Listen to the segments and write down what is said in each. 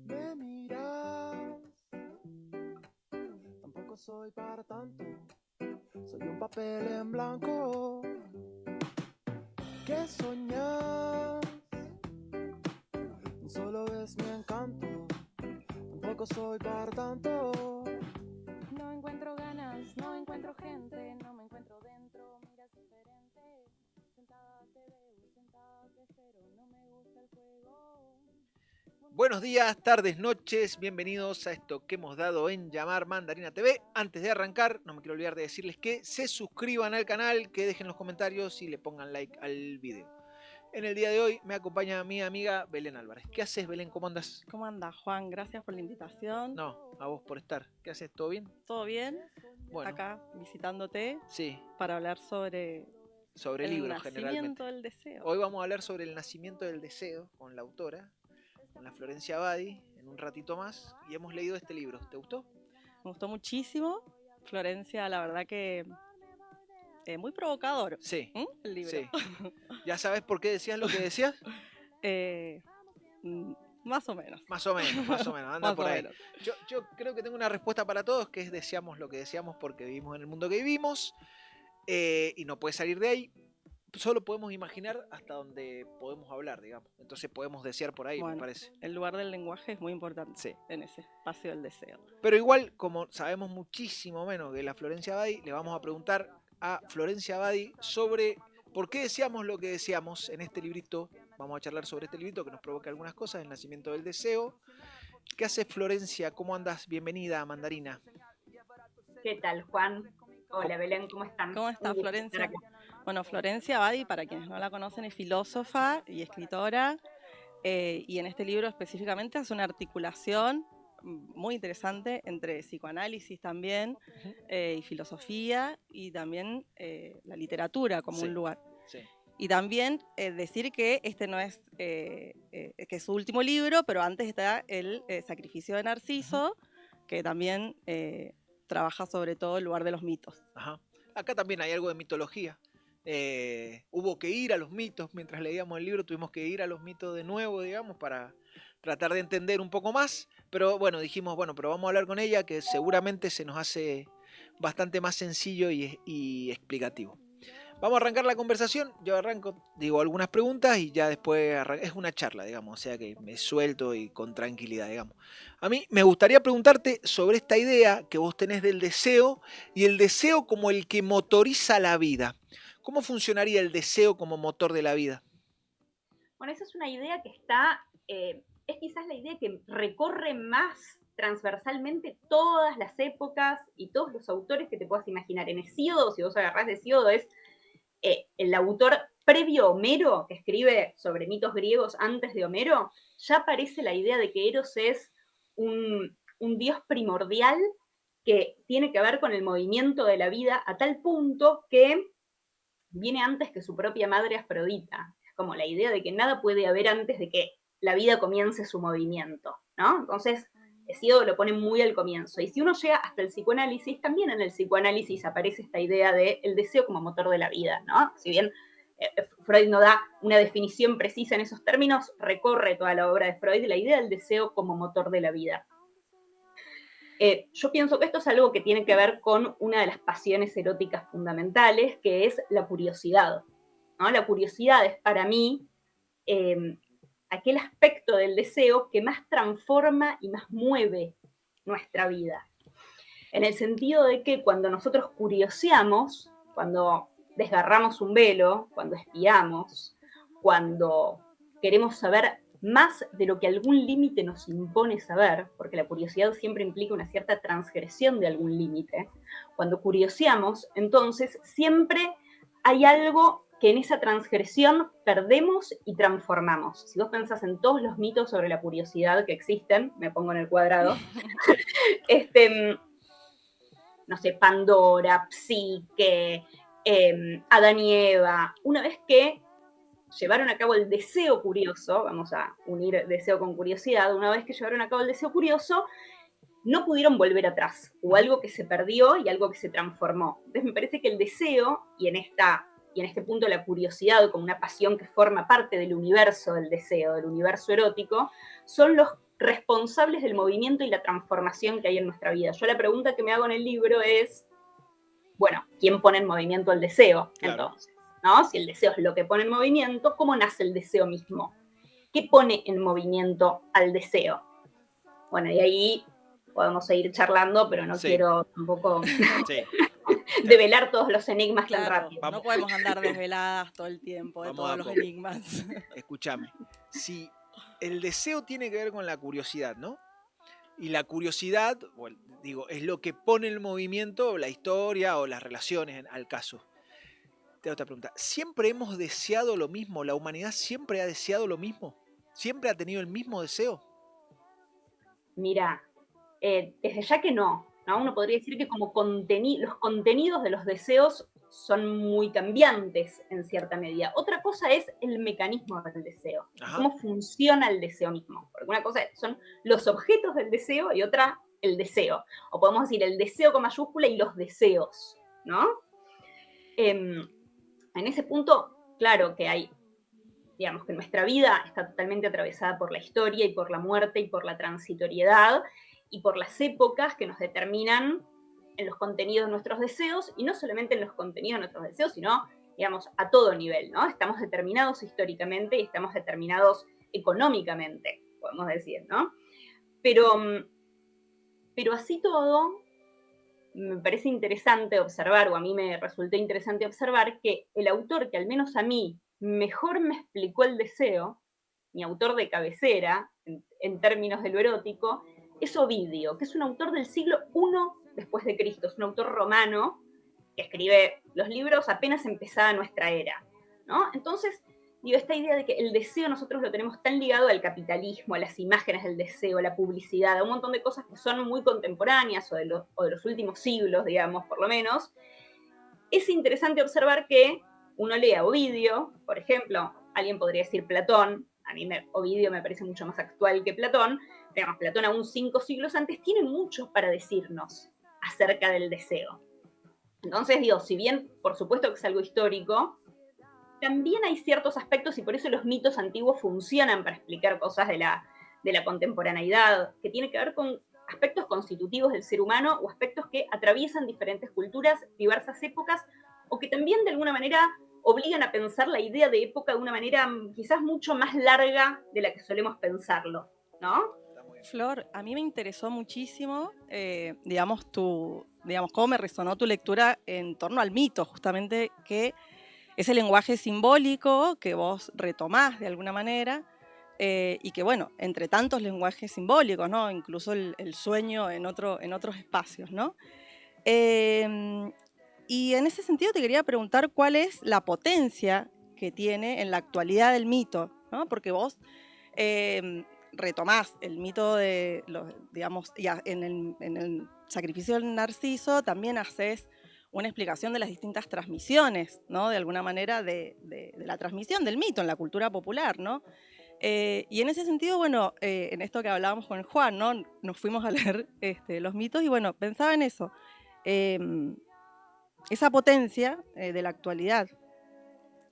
Me miras, tampoco soy para tanto. Soy un papel en blanco que soñas. Solo ves mi encanto. Tampoco soy para tanto. No encuentro ganas, no encuentro gente, no me encuentro dentro, miras diferente. Sentada te veo, sentada te espero, no me gusta el juego. Buenos días, tardes, noches, bienvenidos a esto que hemos dado en llamar Mandarina TV. Antes de arrancar, no me quiero olvidar de decirles que se suscriban al canal, que dejen los comentarios y le pongan like al video. En el día de hoy me acompaña mi amiga Belén Álvarez. ¿Qué haces, Belén? ¿Cómo andas? ¿Cómo andas, Juan? Gracias por la invitación. No, a vos por estar. ¿Qué haces? ¿Todo bien? ¿Todo bien? Bueno, Acá visitándote sí, para hablar sobre sobre el libros generalmente. nacimiento del deseo. Hoy vamos a hablar sobre el nacimiento del deseo con la autora, con la Florencia Abadi, en un ratito más. Y hemos leído este libro. ¿Te gustó? Me gustó muchísimo. Florencia, la verdad que muy provocador. Sí, El libro. sí. ¿Ya sabes por qué decías lo que decías? Más o menos. Más o menos, anda Más por o ahí. menos. Yo creo que tengo una respuesta para todos, que es deseamos lo que deseamos porque vivimos en el mundo que vivimos y no puede salir de ahí. Solo podemos imaginar hasta donde podemos hablar, digamos. Entonces podemos desear por ahí, Bueno, me parece. el lugar del lenguaje es muy importante Sí. en ese espacio del deseo. Pero igual, como sabemos muchísimo menos que la Florencia Abadi, le vamos a preguntar a Florencia Abadi sobre por qué deseamos lo que deseamos en este librito. Vamos a charlar sobre este librito que nos provoca algunas cosas, el nacimiento del deseo. ¿Qué hace Florencia? ¿Cómo andas? Bienvenida a Mandarina. ¿Qué tal, Juan? Hola, Belén, ¿cómo están? ¿Cómo está, Un gusto estar Florencia? acá. Bueno, Florencia Abadi, para quienes no la conocen, es filósofa y escritora, y en este libro específicamente hace una articulación muy interesante entre psicoanálisis también, y filosofía, y también la literatura como un lugar. Sí. Y también decir que este no es, que es su último libro, pero antes está el Sacrificio de Narciso, que también trabaja sobre todo el lugar de los mitos. Ajá. Acá también hay algo de mitología. Hubo que ir a los mitos mientras leíamos el libro, tuvimos que ir a los mitos de nuevo, digamos, para tratar de entender un poco más. Pero bueno, dijimos, bueno, pero vamos a hablar con ella, que seguramente se nos hace bastante más sencillo y explicativo. Vamos a arrancar la conversación, yo arranco, digo algunas preguntas y ya después es una charla, digamos, o sea que me suelto y con tranquilidad, digamos. A mí me gustaría preguntarte sobre esta idea que vos tenés del deseo y el deseo como el que motoriza la vida. ¿Cómo funcionaría el deseo como motor de la vida? Bueno, esa es una idea que está, es quizás la idea que recorre más transversalmente todas las épocas y todos los autores que te puedas imaginar. En Hesíodo, si vos agarrás de Hesíodo, es el autor previo a Homero, que escribe sobre mitos griegos antes de Homero, ya aparece la idea de que Eros es un dios primordial que tiene que ver con el movimiento de la vida a tal punto que viene antes que su propia madre Afrodita. Como la idea de que nada puede haber antes de que la vida comience su movimiento, ¿no? Entonces, Hesíodo lo pone muy al comienzo. Y si uno llega hasta el psicoanálisis, también en el psicoanálisis aparece esta idea de el deseo como motor de la vida, ¿no? Si bien Freud no da una definición precisa en esos términos, recorre toda la obra de Freud la idea del deseo como motor de la vida. Yo pienso que esto es algo que tiene que ver con una de las pasiones eróticas fundamentales, que es la curiosidad, ¿no? La curiosidad es para mí aquel aspecto del deseo que más transforma y más mueve nuestra vida. En el sentido de que cuando nosotros curioseamos, cuando desgarramos un velo, cuando espiamos, cuando queremos saber más de lo que algún límite nos impone saber, porque la curiosidad siempre implica una cierta transgresión de algún límite, cuando curioseamos, entonces siempre hay algo que en esa transgresión perdemos y transformamos. Si vos pensás en todos los mitos sobre la curiosidad que existen, me pongo en el cuadrado, no sé, Pandora, Psique, Adán y Eva, una vez que llevaron a cabo el deseo curioso, vamos a unir deseo con curiosidad, una vez que llevaron a cabo el deseo curioso, no pudieron volver atrás. Hubo algo que se perdió y algo que se transformó. Entonces me parece que el deseo, y en este punto la curiosidad como una pasión que forma parte del universo del deseo, del universo erótico, son los responsables del movimiento y la transformación que hay en nuestra vida. Yo la pregunta que me hago en el libro es, bueno, ¿quién pone en movimiento el deseo? Claro. Entonces, ¿no? Si el deseo es lo que pone en movimiento, ¿cómo nace el deseo mismo? ¿Qué pone en movimiento al deseo? Bueno, y ahí podemos seguir charlando, pero no Sí. quiero tampoco Sí. develar todos los enigmas tan Claro, rápido. no podemos andar desveladas todo el tiempo de Vamos todos a los poco. enigmas. Escúchame. Si el deseo tiene que ver con la curiosidad, ¿no? Y la curiosidad, es lo que pone en movimiento la historia o las relaciones al caso. Te hago otra pregunta. ¿Siempre hemos deseado lo mismo? ¿La humanidad siempre ha deseado lo mismo? ¿Siempre ha tenido el mismo deseo? Mira, desde ya que no, ¿no? Uno podría decir que como los contenidos de los deseos son muy cambiantes en cierta medida. Otra cosa es el mecanismo del deseo, Ajá. cómo funciona el deseo mismo. Porque una cosa son los objetos del deseo y otra el deseo. O podemos decir el deseo con mayúscula y los deseos, ¿no? En ese punto, claro que hay, digamos, que nuestra vida está totalmente atravesada por la historia y por la muerte y por la transitoriedad y por las épocas que nos determinan en los contenidos de nuestros deseos, y no solamente en los contenidos de nuestros deseos, sino, digamos, a todo nivel, ¿no? Estamos determinados históricamente y estamos determinados económicamente, podemos decir, ¿no? Pero así todo, me parece interesante observar, o a mí me resultó interesante observar, que el autor que al menos a mí mejor me explicó el deseo, mi autor de cabecera, en términos de lo erótico, es Ovidio, que es un autor del siglo I después de Cristo, es un autor romano que escribe los libros apenas empezada nuestra era, ¿no? Entonces, digo, esta idea de que el deseo nosotros lo tenemos tan ligado al capitalismo, a las imágenes del deseo, a la publicidad, a un montón de cosas que son muy contemporáneas o de los últimos siglos, digamos, por lo menos, es interesante observar que uno lee a Ovidio, por ejemplo, alguien podría decir Platón, a mí Ovidio me parece mucho más actual que Platón, digamos, Platón aún 5 siglos antes tiene mucho para decirnos acerca del deseo. Entonces, digo, si bien por supuesto que es algo histórico, también hay ciertos aspectos, y por eso los mitos antiguos funcionan para explicar cosas de la contemporaneidad, que tiene que ver con aspectos constitutivos del ser humano o aspectos que atraviesan diferentes culturas, diversas épocas, o que también de alguna manera obligan a pensar la idea de época de una manera quizás mucho más larga de la que solemos pensarlo, ¿no? Flor, a mí me interesó muchísimo, digamos, cómo me resonó tu lectura en torno al mito, justamente, que ese lenguaje simbólico que vos retomás de alguna manera, y que, bueno, entre tantos lenguajes simbólicos, ¿no? Incluso el sueño en otros espacios, ¿no? Y en ese sentido te quería preguntar cuál es la potencia que tiene en la actualidad el mito, ¿no? Porque vos retomás el mito de, digamos, en el sacrificio del Narciso también haces una explicación de las distintas transmisiones, ¿no? De alguna manera de la transmisión del mito en la cultura popular, ¿no? Y en ese sentido, bueno, en esto que hablábamos con Juan, ¿no? Nos fuimos a leer los mitos y bueno, pensaba en eso. Esa potencia de la actualidad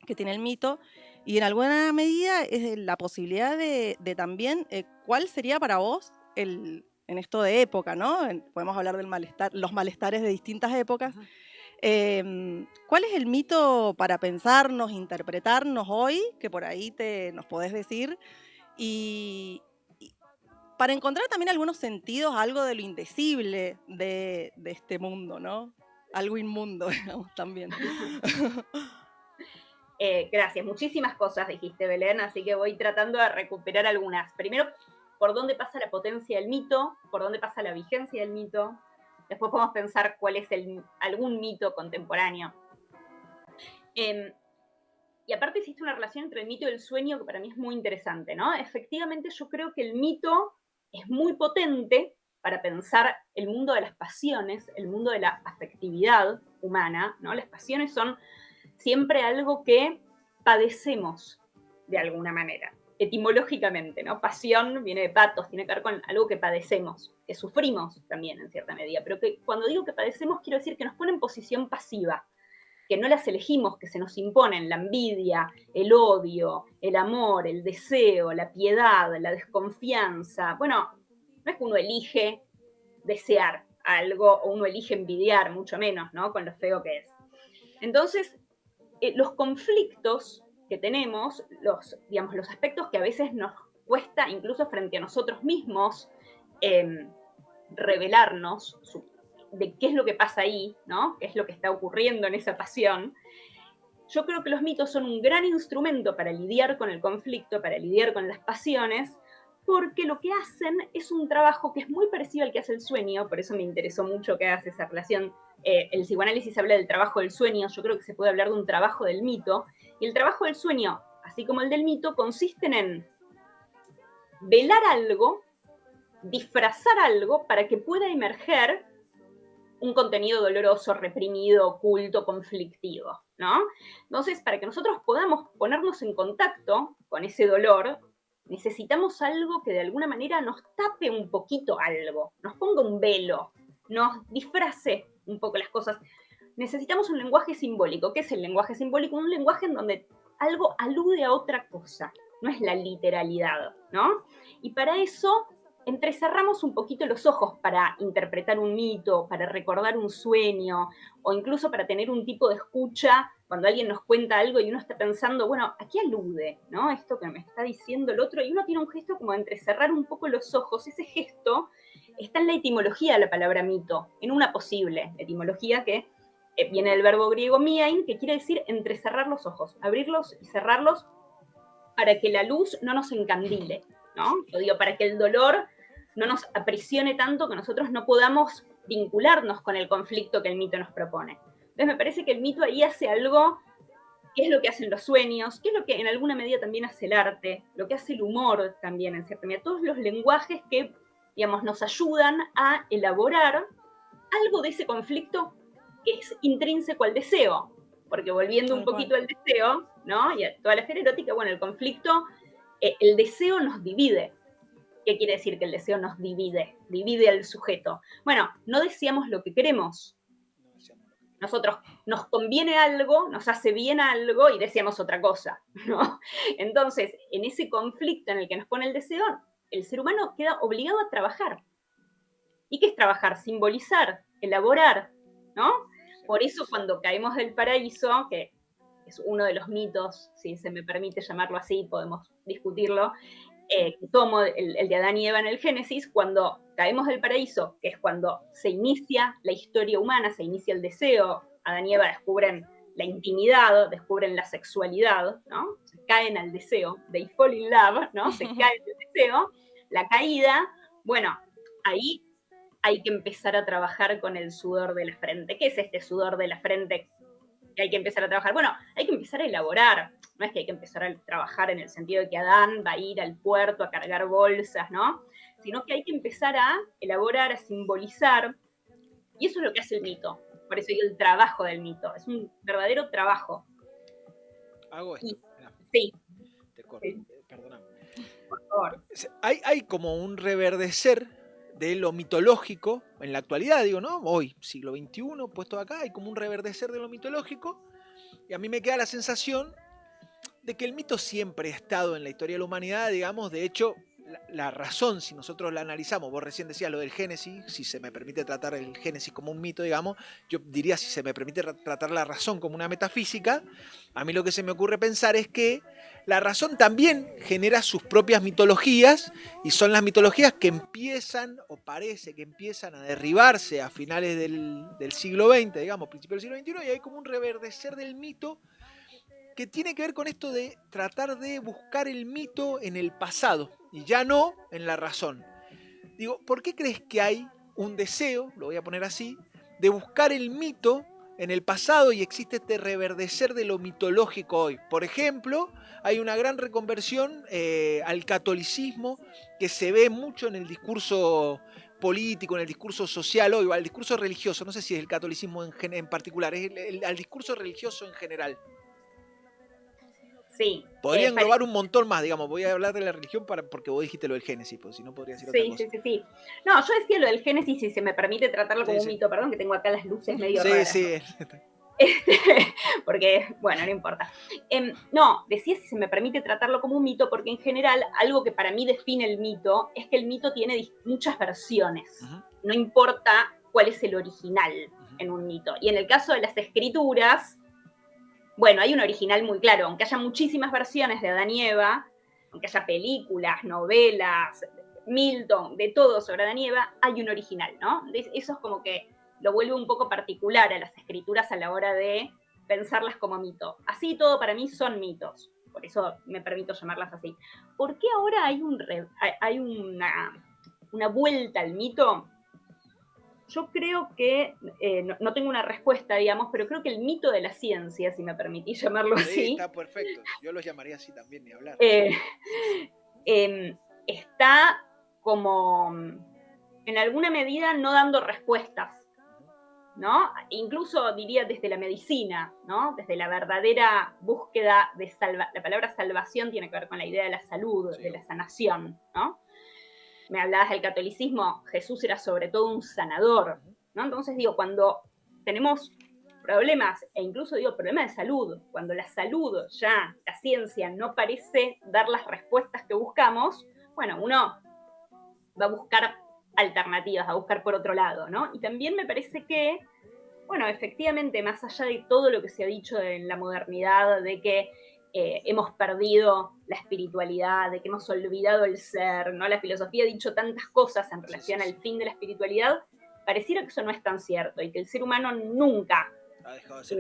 que tiene el mito y en alguna medida es la posibilidad de también cuál sería para vos en esto de época, ¿no? Podemos hablar del malestar, los malestares de distintas épocas. ¿Cuál es el mito para pensarnos, interpretarnos hoy? Que por ahí nos podés decir. Y para encontrar también algunos sentidos, algo de lo indecible de este mundo, ¿no? Algo inmundo, digamos, también. Gracias, muchísimas cosas dijiste, Belén, así que voy tratando de recuperar algunas. Primero, por dónde pasa la potencia del mito, por dónde pasa la vigencia del mito. Después podemos pensar cuál es algún mito contemporáneo. Y aparte existe una relación entre el mito y el sueño que para mí es muy interesante, ¿no? Efectivamente yo creo que el mito es muy potente para pensar el mundo de las pasiones, el mundo de la afectividad humana, ¿no? Las pasiones son siempre algo que padecemos de alguna manera. etimológicamente, ¿no? Pasión viene de patos, tiene que ver con algo que padecemos, que sufrimos también en cierta medida, pero que cuando digo que padecemos quiero decir que nos pone en posición pasiva, que no las elegimos, que se nos imponen la envidia, el odio, el amor, el deseo, la piedad, la desconfianza. Bueno, no es que uno elige desear algo o uno elige envidiar, mucho menos, ¿no? Con lo feo que es. Entonces, los conflictos que tenemos, digamos, los aspectos que a veces nos cuesta, incluso frente a nosotros mismos, revelarnos de qué es lo que pasa ahí, ¿no? Qué es lo que está ocurriendo en esa pasión. Yo creo que los mitos son un gran instrumento para lidiar con el conflicto, para lidiar con las pasiones, porque lo que hacen es un trabajo que es muy parecido al que hace el sueño, por eso me interesó mucho que hagas esa relación. El psicoanálisis habla del trabajo del sueño, yo creo que se puede hablar de un trabajo del mito, y el trabajo del sueño, así como el del mito, consisten en velar algo, disfrazar algo para que pueda emerger un contenido doloroso, reprimido, oculto, conflictivo, ¿no? Entonces, para que nosotros podamos ponernos en contacto con ese dolor, necesitamos algo que de alguna manera nos tape un poquito algo, nos ponga un velo, nos disfrace un poco las cosas. Necesitamos un lenguaje simbólico. ¿Qué es el lenguaje simbólico? Un lenguaje en donde algo alude a otra cosa, no es la literalidad, ¿no? Y para eso entrecerramos un poquito los ojos para interpretar un mito, para recordar un sueño, o incluso para tener un tipo de escucha cuando alguien nos cuenta algo y uno está pensando, bueno, ¿a qué alude, no? Esto que me está diciendo el otro, y uno tiene un gesto como de entrecerrar un poco los ojos. Ese gesto está en la etimología de la palabra mito, en una posible etimología que viene del verbo griego miain, que quiere decir entrecerrar los ojos, abrirlos y cerrarlos para que la luz no nos encandile, ¿no? Lo digo, para que el dolor no nos aprisione tanto que nosotros no podamos vincularnos con el conflicto que el mito nos propone. Entonces me parece que el mito ahí hace algo que es lo que hacen los sueños, que es lo que en alguna medida también hace el arte, lo que hace el humor también en cierta medida, todos los lenguajes que, digamos, nos ayudan a elaborar algo de ese conflicto que es intrínseco al deseo, porque volviendo un poquito al deseo, ¿no? Y a toda la esfera erótica, bueno, el conflicto, el deseo nos divide. ¿Qué quiere decir que el deseo nos divide? Divide al sujeto. Bueno, no deseamos lo que queremos. Nosotros nos conviene algo, nos hace bien algo y deseamos otra cosa, ¿no? Entonces, en ese conflicto en el que nos pone el deseo, el ser humano queda obligado a trabajar. ¿Y qué es trabajar? Simbolizar, elaborar, ¿no? Por eso cuando caemos del paraíso, que es uno de los mitos, si se me permite llamarlo así, podemos discutirlo, que tomo el de Adán y Eva en el Génesis, cuando caemos del paraíso, que es cuando se inicia la historia humana, se inicia el deseo, Adán y Eva descubren la intimidad, descubren la sexualidad, ¿no? Se caen al deseo, they fall in love, ¿no? Se caen al deseo, la caída, bueno, ahí hay que empezar a trabajar con el sudor de la frente. ¿Qué es este sudor de la frente que hay que empezar a trabajar? Bueno, hay que empezar a elaborar. No es que hay que empezar a trabajar en el sentido de que Adán va a ir al puerto a cargar bolsas, ¿no? Sino que hay que empezar a elaborar, a simbolizar. Y eso es lo que hace el mito. Por eso digo el trabajo del mito. Es un verdadero trabajo. Hago esto. Sí. Te corto. Sí. Perdóname. Por favor. Hay como un reverdecer de lo mitológico en la actualidad, digo, ¿no? Hoy, siglo XXI, puesto acá, hay como un reverdecer de lo mitológico, y a mí me queda la sensación de que el mito siempre ha estado en la historia de la humanidad, digamos. De hecho, la razón, si nosotros la analizamos, vos recién decías lo del Génesis, si se me permite tratar el Génesis como un mito, digamos, yo diría, si se me permite tratar la razón como una metafísica, a mí lo que se me ocurre pensar es que la razón también genera sus propias mitologías, y son las mitologías que empiezan, o parece que empiezan a derribarse a finales del siglo XX, digamos, principios del siglo XXI, y hay como un reverdecer del mito que tiene que ver con esto de tratar de buscar el mito en el pasado y ya no en la razón. Digo, ¿por qué crees que hay un deseo, lo voy a poner así, de buscar el mito en el pasado y existe este reverdecer de lo mitológico hoy? Por ejemplo, hay una gran reconversión al catolicismo que se ve mucho en el discurso político, en el discurso social hoy, o al discurso religioso, no sé si es el catolicismo en particular, es al discurso religioso en general. Sí. Podría englobar un montón más, digamos. Voy a hablar de la religión porque vos dijiste lo del Génesis, pues si no podría decir otra cosa. Sí. No, yo decía lo del Génesis, si se me permite tratarlo como un Sí. mito, perdón, que tengo acá las luces medio raras. Sí. Porque, bueno, no importa. No, decía si se me permite tratarlo como un mito, porque en general algo que para mí define el mito es que el mito tiene muchas versiones. No importa cuál es el original en un mito. Y en el caso de las escrituras, bueno, hay un original muy claro, aunque haya muchísimas versiones de Adán y Eva, aunque haya películas, novelas, Milton, de todo sobre Adán y Eva, hay un original, ¿no? Eso es como que lo vuelve un poco particular a las escrituras a la hora de pensarlas como mito. Así todo para mí son mitos, por eso me permito llamarlas así. ¿Por qué ahora hay una vuelta al mito? Yo creo que, no tengo una respuesta, digamos, pero creo que el mito de la ciencia, si me permitís llamarlo así. Sí, está perfecto. Yo lo llamaría así también, ni hablar. Está como, en alguna medida, no dando respuestas, ¿no? Incluso diría desde la medicina, ¿no? Desde la verdadera búsqueda de la palabra salvación tiene que ver con la idea de la salud, sí, de la sanación, ¿no? Me hablabas del catolicismo, Jesús era sobre todo un sanador, ¿no? Entonces digo, cuando tenemos problemas, e incluso digo problemas de salud, cuando la salud ya, la ciencia no parece dar las respuestas que buscamos, bueno, uno va a buscar alternativas, a buscar por otro lado, ¿no? Y también me parece que, bueno, efectivamente, más allá de todo lo que se ha dicho en la modernidad, de que hemos perdido la espiritualidad, de que hemos olvidado el ser, ¿no? La filosofía ha dicho tantas cosas en relación al fin de la espiritualidad, pareciera que eso no es tan cierto y que el ser humano nunca ha dejado de ser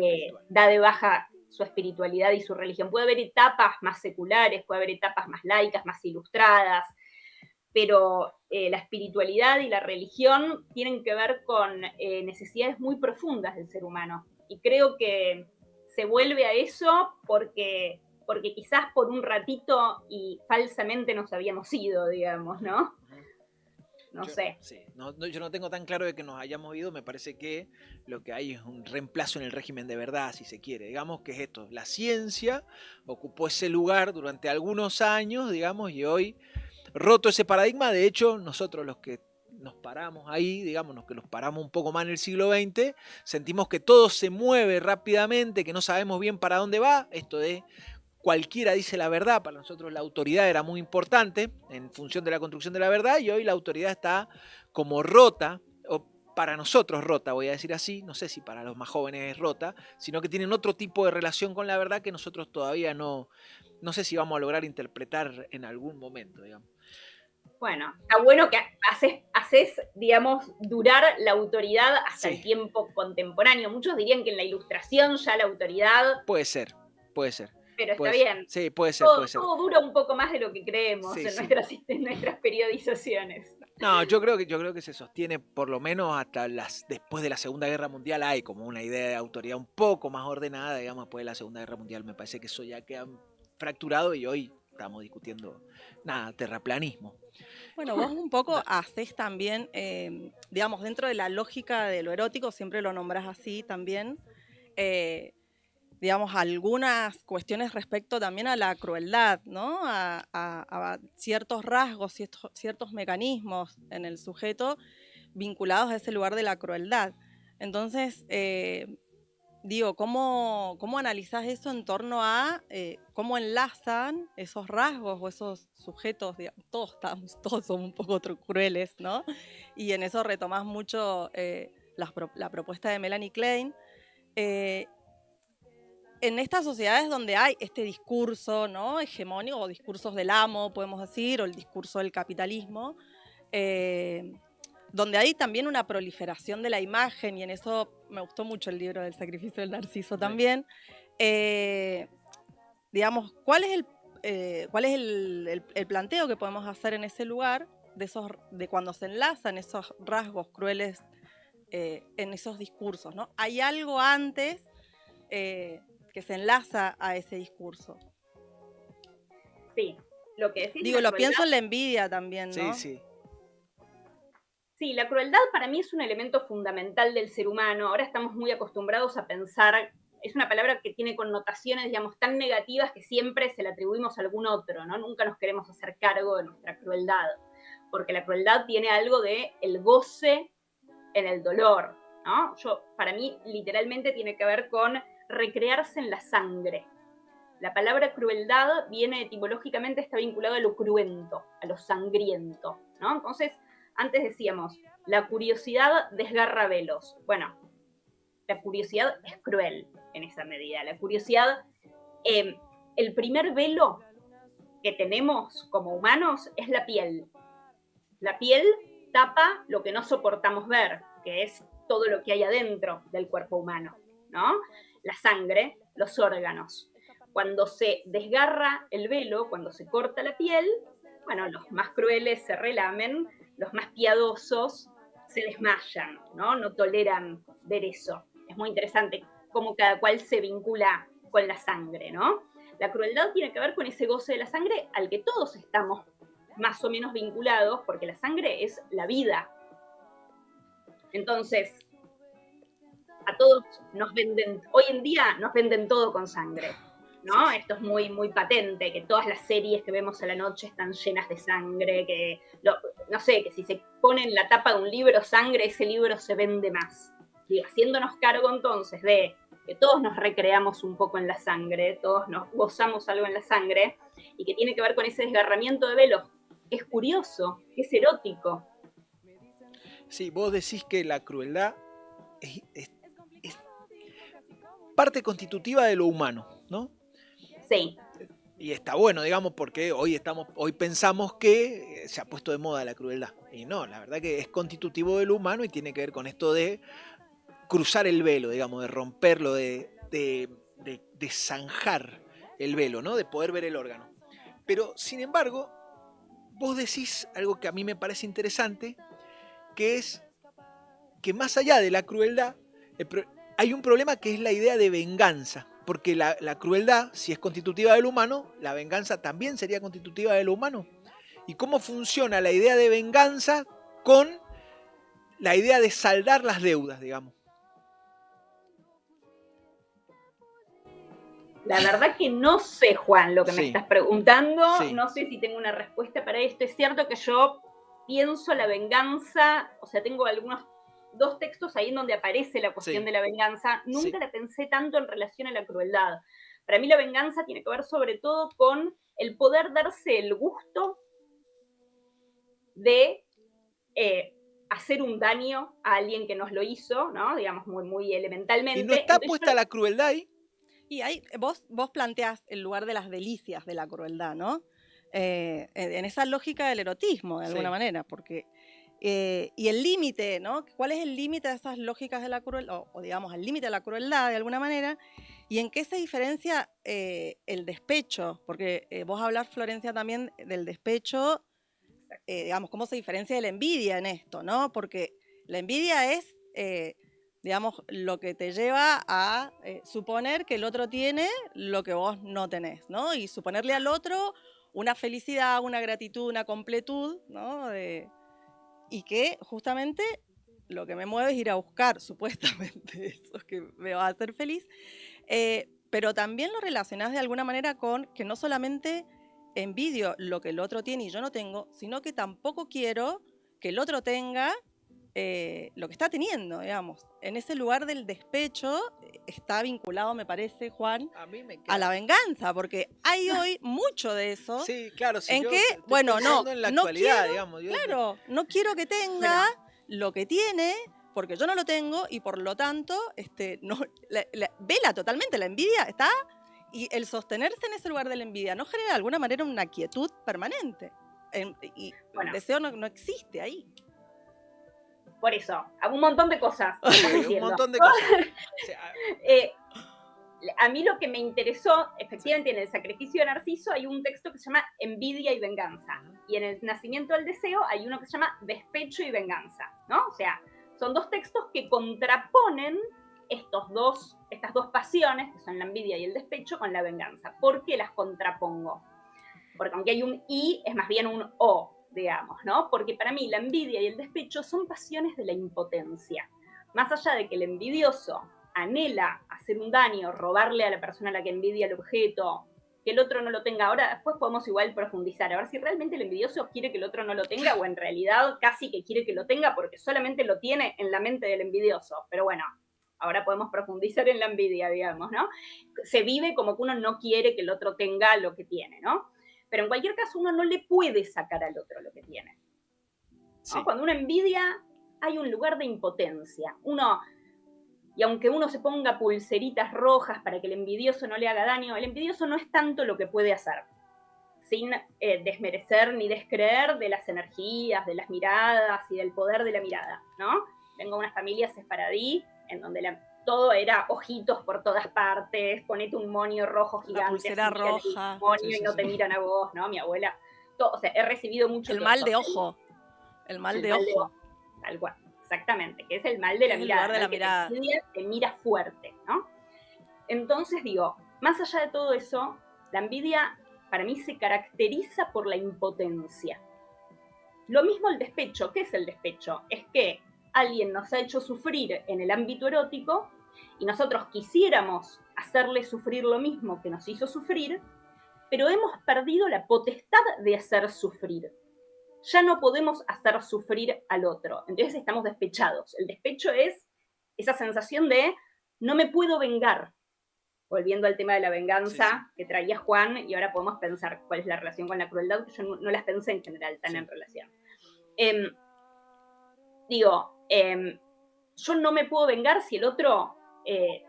da de baja su espiritualidad y su religión. Puede haber etapas más seculares, puede haber etapas más laicas, más ilustradas, pero la espiritualidad y la religión tienen que ver con necesidades muy profundas del ser humano. Y creo que se vuelve a eso porque quizás por un ratito y falsamente nos habíamos ido, digamos, ¿no? No sé. Sí. Yo no tengo tan claro de que nos hayamos ido, me parece que lo que hay es un reemplazo en el régimen de verdad, si se quiere. Digamos que es esto, la ciencia ocupó ese lugar durante algunos años, digamos, y hoy, roto ese paradigma, de hecho, nosotros los que nos paramos ahí, digamos, los que nos paramos un poco más en el siglo XX, sentimos que todo se mueve rápidamente, que no sabemos bien para dónde va, esto de cualquiera dice la verdad, para nosotros la autoridad era muy importante en función de la construcción de la verdad y hoy la autoridad está como rota, o para nosotros rota, voy a decir así, no sé si para los más jóvenes es rota, sino que tienen otro tipo de relación con la verdad que nosotros todavía no sé si vamos a lograr interpretar en algún momento, digamos. Bueno, está bueno que haces, digamos, durar la autoridad hasta el tiempo contemporáneo. Muchos dirían que en la Ilustración ya la autoridad... Puede ser. Pero está bien. Sí, puede ser. Todo dura un poco más de lo que creemos en nuestras periodizaciones. No, yo creo que se sostiene por lo menos hasta después de la Segunda Guerra Mundial hay como una idea de autoridad un poco más ordenada, digamos, después de la Segunda Guerra Mundial. Me parece que eso ya queda fracturado y hoy estamos discutiendo, terraplanismo. Bueno, vos un poco haces también, digamos, dentro de la lógica de lo erótico, siempre lo nombrás así también, digamos, algunas cuestiones respecto también a la crueldad, ¿no? A ciertos rasgos, ciertos mecanismos en el sujeto vinculados a ese lugar de la crueldad. Entonces, digo, ¿cómo analizás eso en torno a cómo enlazan esos rasgos o esos sujetos? Digamos, todos somos un poco crueles, ¿no? Y en eso retomás mucho la propuesta de Melanie Klein. En estas sociedades donde hay este discurso, ¿no?, hegemónico, o discursos del amo, podemos decir, o el discurso del capitalismo, donde hay también una proliferación de la imagen, y en eso me gustó mucho el libro del sacrificio del Narciso también, digamos, ¿cuál es el planteo que podemos hacer en ese lugar de cuando se enlazan esos rasgos crueles en esos discursos, ¿no? ¿Hay algo antes que se enlaza a ese discurso? Sí, lo que decís. Digo, lo pienso en la envidia también, ¿no? Sí. Sí, la crueldad para mí es un elemento fundamental del ser humano. Ahora estamos muy acostumbrados a pensar es una palabra que tiene connotaciones, digamos, tan negativas que siempre se la atribuimos a algún otro, ¿no? Nunca nos queremos hacer cargo de nuestra crueldad, porque la crueldad tiene algo de el goce en el dolor, ¿no? Para mí, literalmente tiene que ver con recrearse en la sangre. La palabra crueldad viene etimológicamente, está vinculado a lo cruento, a lo sangriento, ¿no? Entonces, antes decíamos, la curiosidad desgarra velos. Bueno, la curiosidad es cruel en esa medida. La curiosidad, el primer velo que tenemos como humanos es la piel. La piel tapa lo que no soportamos ver, que es todo lo que hay adentro del cuerpo humano, ¿no? La sangre, los órganos. Cuando se desgarra el velo, cuando se corta la piel, bueno, los más crueles se relamen, los más piadosos se desmayan, ¿no? No toleran ver eso. Es muy interesante cómo cada cual se vincula con la sangre, ¿no? La crueldad tiene que ver con ese goce de la sangre al que todos estamos más o menos vinculados, porque la sangre es la vida. Entonces, a todos nos venden, hoy en día nos venden todo con sangre, ¿no? Esto es muy, muy patente, que todas las series que vemos a la noche están llenas de sangre, que, no sé, que si se pone en la tapa de un libro sangre, ese libro se vende más. Y haciéndonos cargo entonces de que todos nos recreamos un poco en la sangre, todos nos gozamos algo en la sangre, y que tiene que ver con ese desgarramiento de velos, que es curioso, que es erótico. Sí, vos decís que la crueldad es parte constitutiva de lo humano, ¿no? Sí. Y está bueno, digamos, porque hoy pensamos que se ha puesto de moda la crueldad. Y no, la verdad que es constitutivo de lo humano y tiene que ver con esto de cruzar el velo, digamos, de romperlo, de zanjar el velo, ¿no? De poder ver el órgano. Pero, sin embargo, vos decís algo que a mí me parece interesante, que es que más allá de la crueldad, hay un problema que es la idea de venganza. Porque la crueldad, si es constitutiva del humano, la venganza también sería constitutiva de lo humano. ¿Y cómo funciona la idea de venganza con la idea de saldar las deudas, digamos? La verdad que no sé, Juan, lo que me estás preguntando. Sí. No sé si tengo una respuesta para esto. Es cierto que yo pienso la venganza, o sea, tengo dos textos ahí en donde aparece la cuestión de la venganza. Nunca la pensé tanto en relación a la crueldad. Para mí la venganza tiene que ver sobre todo con el poder darse el gusto de hacer un daño a alguien que nos lo hizo, ¿no? Digamos, muy, muy elementalmente. ¿Y no está puesta la crueldad ahí? Y ahí vos planteás el lugar de las delicias de la crueldad, ¿no? En esa lógica del erotismo, de alguna manera, porque... y el límite, ¿no? ¿Cuál es el límite de esas lógicas de la crueldad? O digamos, el límite de la crueldad, de alguna manera. ¿Y en qué se diferencia el despecho? Porque vos hablás, Florencia, también del despecho, digamos, cómo se diferencia de la envidia en esto, ¿no? Porque la envidia es... digamos, lo que te lleva a suponer que el otro tiene lo que vos no tenés, ¿no? Y suponerle al otro una felicidad, una gratitud, una completud, ¿no? Y que justamente lo que me mueve es ir a buscar, supuestamente, eso que me va a hacer feliz. Pero también lo relacionás de alguna manera con que no solamente envidio lo que el otro tiene y yo no tengo, sino que tampoco quiero que el otro tenga lo que está teniendo, digamos. En ese lugar del despecho está vinculado, me parece, Juan, a la venganza, porque hay hoy mucho de eso. Sí, claro, si en yo que, estoy bueno, pensando en la actualidad, quiero, digamos. Claro, no quiero que tenga lo que tiene, porque yo no lo tengo, y por lo tanto, no, vela totalmente, la envidia está, y el sostenerse en ese lugar de la envidia no genera de alguna manera una quietud permanente. Y el deseo no existe ahí. Por eso, un montón de cosas. Un montón de cosas. A mí lo que me interesó, efectivamente, en el sacrificio de Narciso hay un texto que se llama Envidia y Venganza. Y en el Nacimiento del Deseo hay uno que se llama Despecho y Venganza, ¿no? O sea, son dos textos que contraponen estas dos pasiones, que son la envidia y el despecho, con la venganza. ¿Por qué las contrapongo? Porque aunque hay un I, es más bien un O, digamos, ¿no? Porque para mí la envidia y el despecho son pasiones de la impotencia. Más allá de que el envidioso anhela hacer un daño, robarle a la persona a la que envidia el objeto, que el otro no lo tenga. Ahora, después podemos igual profundizar, a ver si realmente el envidioso quiere que el otro no lo tenga o en realidad casi que quiere que lo tenga porque solamente lo tiene en la mente del envidioso. Pero bueno, ahora podemos profundizar en la envidia, digamos, ¿no? Se vive como que uno no quiere que el otro tenga lo que tiene, ¿no? Pero en cualquier caso uno no le puede sacar al otro lo que tiene. ¿No? Sí. Cuando uno envidia hay un lugar de impotencia. Y aunque uno se ponga pulseritas rojas para que el envidioso no le haga daño, el envidioso no es tanto lo que puede hacer, sin desmerecer ni descreer de las energías, de las miradas y del poder de la mirada, ¿no? Vengo de una familia sefaradí, en donde todo era ojitos por todas partes, ponete un monio rojo gigante, la pulsera roja, monio y no te miran a vos, ¿no? Mi abuela, o sea, he recibido mucho... El mal de ojo, el mal de ojo. Tal cual. Exactamente, que es el mal de la mirada. El lugar de la mirada. Te mira fuerte, ¿no? Entonces digo, más allá de todo eso, la envidia para mí se caracteriza por la impotencia. Lo mismo el despecho. ¿Qué es el despecho? Es que alguien nos ha hecho sufrir en el ámbito erótico y nosotros quisiéramos hacerle sufrir lo mismo que nos hizo sufrir, pero hemos perdido la potestad de hacer sufrir. Ya no podemos hacer sufrir al otro. Entonces estamos despechados. El despecho es esa sensación de no me puedo vengar. Volviendo al tema de la venganza que traía Juan, y ahora podemos pensar cuál es la relación con la crueldad, que yo no las pensé en general tan en relación. Yo no me puedo vengar si el otro,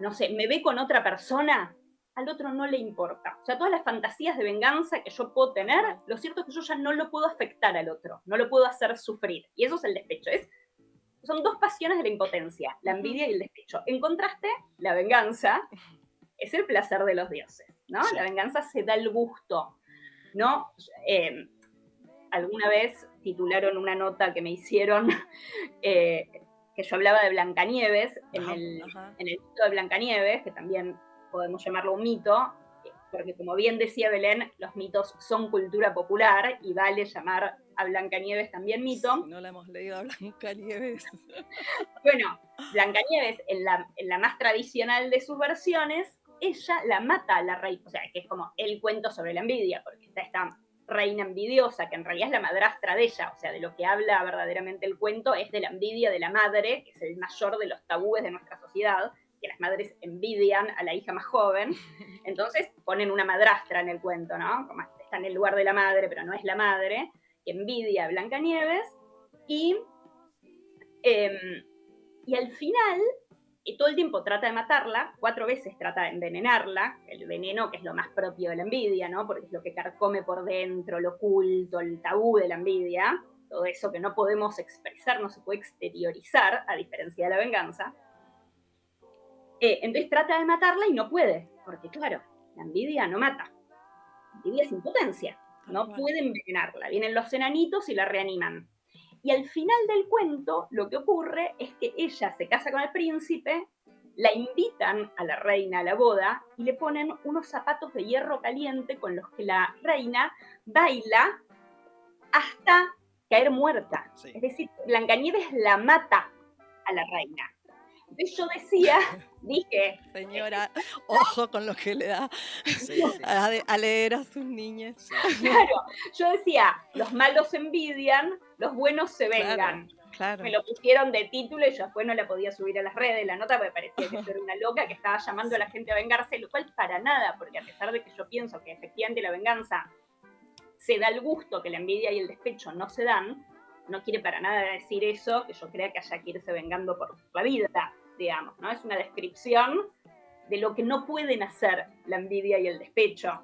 no sé, me ve con otra persona, al otro no le importa. O sea, todas las fantasías de venganza que yo puedo tener, lo cierto es que yo ya no lo puedo afectar al otro, no lo puedo hacer sufrir. Y eso es el despecho. Son dos pasiones de la impotencia, la envidia y el despecho. En contraste, la venganza es el placer de los dioses, ¿no? Sí. La venganza se da el gusto, ¿no? Alguna vez titularon una nota que me hicieron que yo hablaba de Blancanieves, en el mito de Blancanieves, que también podemos llamarlo un mito, porque como bien decía Belén, los mitos son cultura popular y vale llamar a Blancanieves también mito. Si no la hemos leído a Blancanieves. Bueno, Blancanieves, en la más tradicional de sus versiones, ella la mata a la reina, o sea, que es como el cuento sobre la envidia, porque está esta reina envidiosa, que en realidad es la madrastra de ella, o sea, de lo que habla verdaderamente el cuento es de la envidia de la madre, que es el mayor de los tabúes de nuestra sociedad, que las madres envidian a la hija más joven, entonces ponen una madrastra en el cuento, ¿no? Como está en el lugar de la madre, pero no es la madre, que envidia a Blancanieves, y al final, todo el tiempo trata de matarla, 4 veces trata de envenenarla, el veneno que es lo más propio de la envidia, ¿no? Porque es lo que carcome por dentro, lo oculto, el tabú de la envidia, todo eso que no podemos expresar, no se puede exteriorizar, a diferencia de la venganza. Entonces trata de matarla y no puede, porque claro, la envidia no mata. La envidia es impotencia, no puede envenenarla. Vienen los enanitos y la reaniman. Y al final del cuento, lo que ocurre es que ella se casa con el príncipe, la invitan a la reina a la boda y le ponen unos zapatos de hierro caliente con los que la reina baila hasta caer muerta. Sí. Es decir, Blancanieves la mata a la reina. Entonces yo dije... Señora, ojo con lo que le da a leer a sus niñas. Sí. Claro, yo decía, los malos envidian, los buenos se vengan. Claro. Me lo pusieron de título y yo después no la podía subir a las redes, la nota, porque parecía que yo era una loca que estaba llamando a la gente a vengarse, lo cual para nada, porque a pesar de que yo pienso que efectivamente la venganza se da el gusto que la envidia y el despecho no se dan, no quiere para nada decir eso, que yo crea que haya que irse vengando por la vida, digamos, ¿no? Es una descripción de lo que no pueden hacer la envidia y el despecho.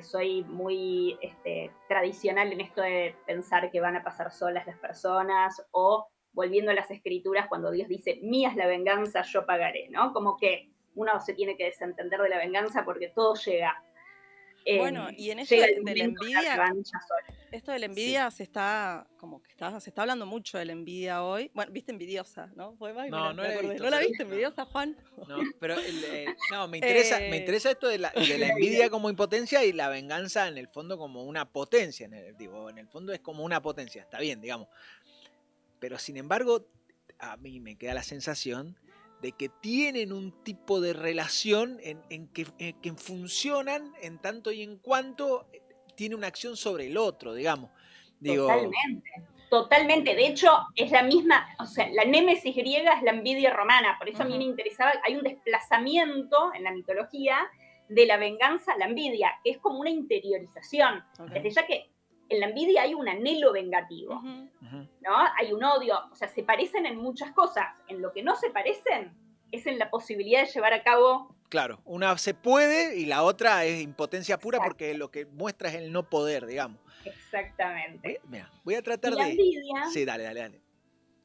Soy muy tradicional en esto de pensar que van a pasar solas las personas, o volviendo a las escrituras, cuando Dios dice, mía es la venganza, yo pagaré, ¿no? Como que uno se tiene que desentender de la venganza porque todo llega. Bueno, y en esto de la envidia, esto de la envidia se está hablando mucho de la envidia hoy. Bueno, viste Envidiosa, ¿no? No la he visto. ¿No la viste Envidiosa, Juan? No, pero me interesa esto de la envidia como impotencia y la venganza en el fondo como una potencia. En el fondo es como una potencia, está bien, digamos. Pero sin embargo, a mí me queda la sensación de que tienen un tipo de relación en que funcionan en tanto y en cuanto tiene una acción sobre el otro, digamos. Digo, Totalmente. Totalmente. De hecho, es la misma, o sea, la némesis griega es la envidia romana. Por eso a mí me interesaba, hay un desplazamiento en la mitología de la venganza a la envidia, que es como una interiorización. Desde ya que en la envidia hay un anhelo vengativo, ¿no? Hay un odio, o sea, se parecen en muchas cosas. En lo que no se parecen es en la posibilidad de llevar a cabo. Claro, una se puede y la otra es impotencia pura. Exacto. Porque lo que muestra es el no poder, digamos. Exactamente. Voy a tratar y la de... envidia, Sí, dale.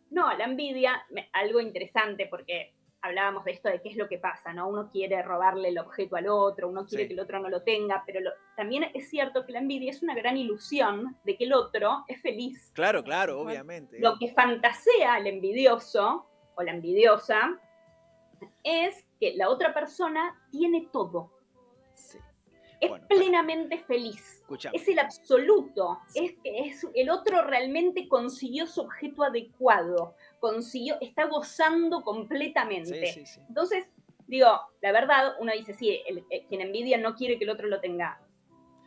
No, la envidia, algo interesante porque hablábamos de esto de qué es lo que pasa, ¿no? Uno quiere robarle el objeto al otro, uno quiere que el otro no lo tenga, pero también es cierto que la envidia es una gran ilusión de que el otro es feliz. Claro, obviamente. Lo que fantasea el envidioso o la envidiosa es que la otra persona tiene todo. Sí. Es plenamente feliz. Escuchame. Es el absoluto. Es que el otro realmente consiguió su objeto adecuado. Está gozando completamente. Sí. Entonces, digo, la verdad, uno dice, sí, quien envidia no quiere que el otro lo tenga.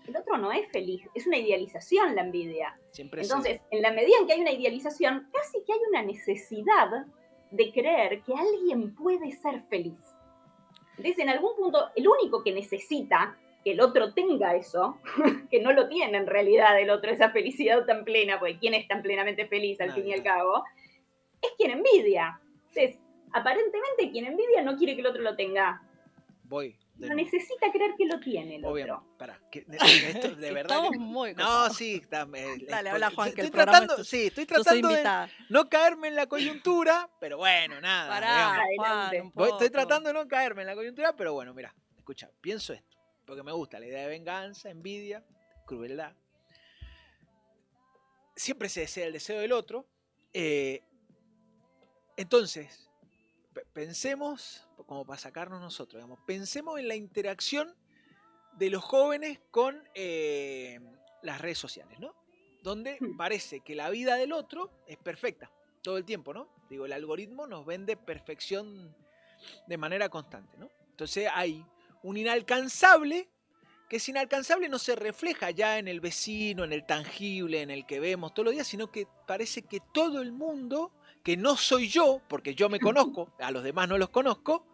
El otro no es feliz. Es una idealización la envidia. Entonces, en la medida en que hay una idealización, casi que hay una necesidad de creer que alguien puede ser feliz. Entonces, en algún punto, el único que necesita que el otro tenga eso, que no lo tiene en realidad el otro, esa felicidad tan plena, porque ¿quién es tan plenamente feliz al fin y al cabo? Es quien envidia. Entonces, aparentemente quien envidia no quiere que el otro lo tenga. No necesita creer que lo tiene el otro. Esto de verdad. Estamos muy no, sí. Dale, habla Juan, que estoy el programa tratando, es sí, estoy yo soy tratando de invitada. no caerme en la coyuntura, pero bueno, nada. Pará, Juan, un poco. Estoy tratando de no caerme en la coyuntura, pero bueno, mira, escucha, pienso esto, porque me gusta la idea de venganza, envidia, crueldad. Siempre se desea el deseo del otro. Entonces, pensemos, como para sacarnos nosotros, digamos, pensemos en la interacción de los jóvenes con las redes sociales, ¿no? Donde parece que la vida del otro es perfecta todo el tiempo, ¿no? Digo, el algoritmo nos vende perfección de manera constante, ¿no? Entonces hay un inalcanzable, que es inalcanzable, no se refleja ya en el vecino, en el tangible, en el que vemos todos los días, sino que parece que todo el mundo, que no soy yo, porque yo me conozco, a los demás no los conozco,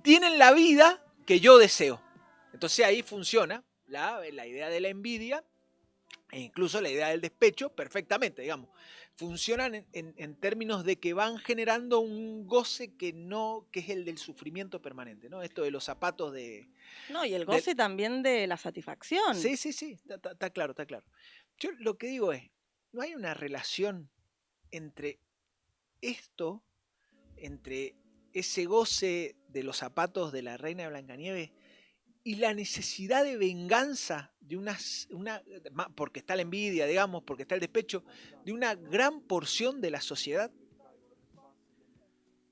tienen la vida que yo deseo. Entonces ahí funciona la idea de la envidia e incluso la idea del despecho perfectamente, digamos. Funcionan en términos de que van generando un goce que es el del sufrimiento permanente, ¿no? Esto de los zapatos de... No, y el goce también de la satisfacción. Sí, está claro. Yo lo que digo es, no hay una relación entre esto, entre ese goce de los zapatos de la reina de Blancanieves y la necesidad de venganza de porque está la envidia, digamos, porque está el despecho, de una gran porción de la sociedad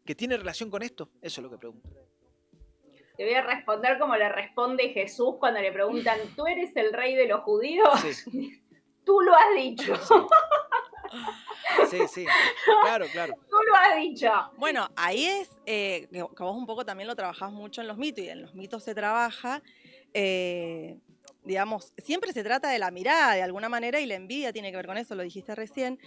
que tiene relación con esto. Eso es lo que pregunto. Te voy a responder como le responde Jesús cuando le preguntan, ¿tú eres el rey de los judíos? Sí. Tú lo has dicho. Sí, claro. Tú lo has dicho. Bueno, ahí es que vos un poco también lo trabajás mucho en los mitos, y en los mitos se trabaja, digamos, siempre se trata de la mirada de alguna manera, y la envidia tiene que ver con eso, lo dijiste recién,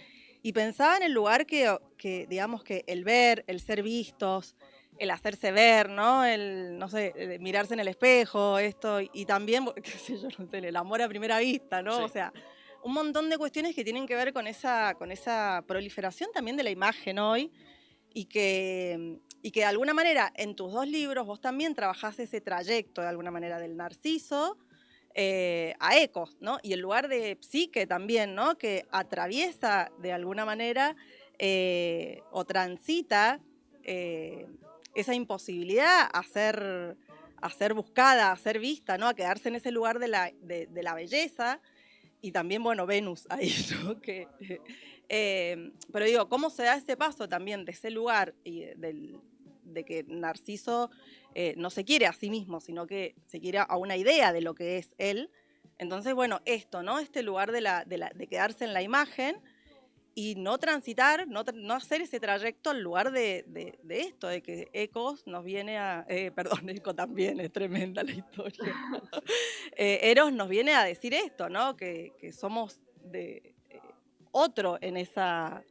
y pensaba en el lugar que digamos, que el ver, el ser vistos, el hacerse ver, ¿no? El, no sé, el mirarse en el espejo, esto, y también, qué sé yo, no sé, el amor a primera vista, ¿no? Sí. O sea, un montón de cuestiones que tienen que ver con esa proliferación también de la imagen hoy, y que de alguna manera en tus dos libros vos también trabajás ese trayecto de alguna manera del narciso a Ecos, ¿no? Y el lugar de Psique también, ¿no? Que atraviesa de alguna manera o transita esa imposibilidad a ser buscada, a ser vista, ¿no? A quedarse en ese lugar de la belleza. Y también, bueno, Venus ahí, ¿no? Pero digo, ¿cómo se da ese paso también de ese lugar y de que Narciso no se quiere a sí mismo, sino que se quiere a una idea de lo que es él? Entonces, bueno, esto, ¿no? Este lugar de quedarse en la imagen y no transitar, no hacer ese trayecto al lugar de esto, de que Ecos nos viene a... perdón, Eco también, es tremenda la historia. Eros nos viene a decir esto, ¿no? Que somos de otro en esa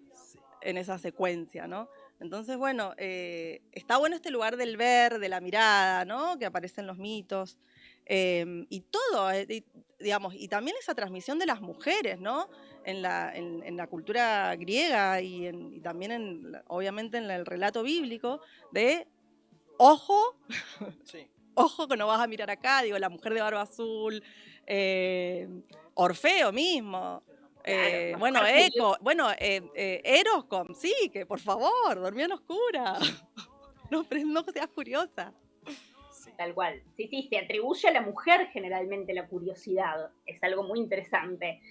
secuencia, ¿no? Entonces, bueno, está bueno este lugar del ver, de la mirada, ¿no? Que aparecen los mitos. Y todo, digamos, y también esa transmisión de las mujeres, ¿no? En la cultura griega y también, obviamente, en el relato bíblico, de ojo, Sí. ojo que no vas a mirar acá, digo, la mujer de barba azul, Orfeo mismo. Claro, Bueno, aparte Eco, bueno, Eros con sí, que por favor, dormía en oscura. No, no seas curiosa. tal cual. Sí, sí, se atribuye a la mujer generalmente la curiosidad. Es algo muy interesante.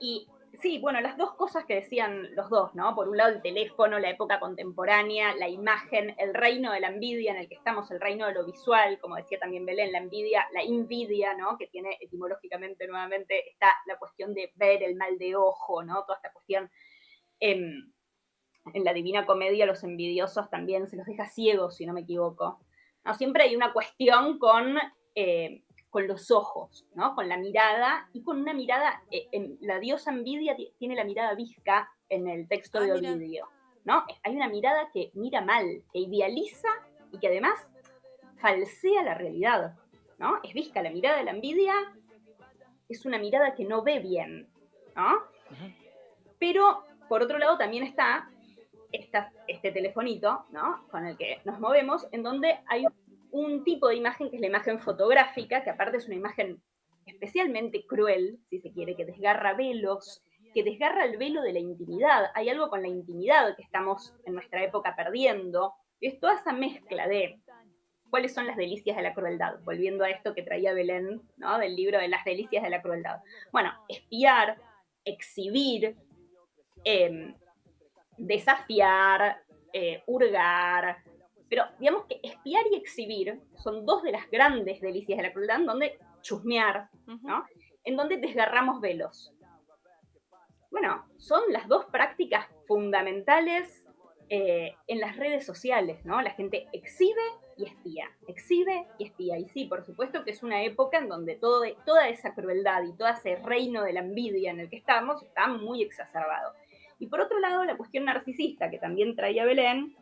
Y sí, bueno, las dos cosas que decían los dos, ¿no? Por un lado el teléfono, la época contemporánea, la imagen, el reino de la envidia en el que estamos, el reino de lo visual, como decía también Belén, la envidia, la invidia, ¿no? Que tiene etimológicamente nuevamente está la cuestión de ver el mal de ojo, ¿no? Toda esta cuestión en la Divina Comedia los envidiosos también se los deja ciegos, si no me equivoco. ¿No? Siempre hay una cuestión con los ojos, ¿no? Con la mirada y con una mirada, la diosa envidia tiene la mirada visca en el texto de Mira. Ovidio, ¿no? Hay una mirada que mira mal, que idealiza y que además falsea la realidad, ¿no? Es visca, la mirada de la envidia es una mirada que no ve bien, ¿no? Ujú. Pero, por otro lado, también está este telefonito, ¿no? Con el que nos movemos, en donde hay un tipo de imagen que es la imagen fotográfica, que aparte es una imagen especialmente cruel, si se quiere, que desgarra velos, que desgarra el velo de la intimidad. Hay algo con la intimidad que estamos en nuestra época perdiendo. Y es toda esa mezcla de cuáles son las delicias de la crueldad, volviendo a esto que traía Belén, ¿no? Del libro de las delicias de la crueldad. Bueno, espiar, exhibir, desafiar, hurgar, pero digamos que espiar y exhibir son dos de las grandes delicias de la crueldad, en donde chusmear, ¿no? En donde desgarramos velos. Bueno, son las dos prácticas fundamentales en las redes sociales, ¿no? La gente exhibe y espía. Y sí, por supuesto que es una época en donde toda esa crueldad y todo ese reino de la envidia en el que estamos está muy exacerbado. Y por otro lado, la cuestión narcisista, que también traía Belén,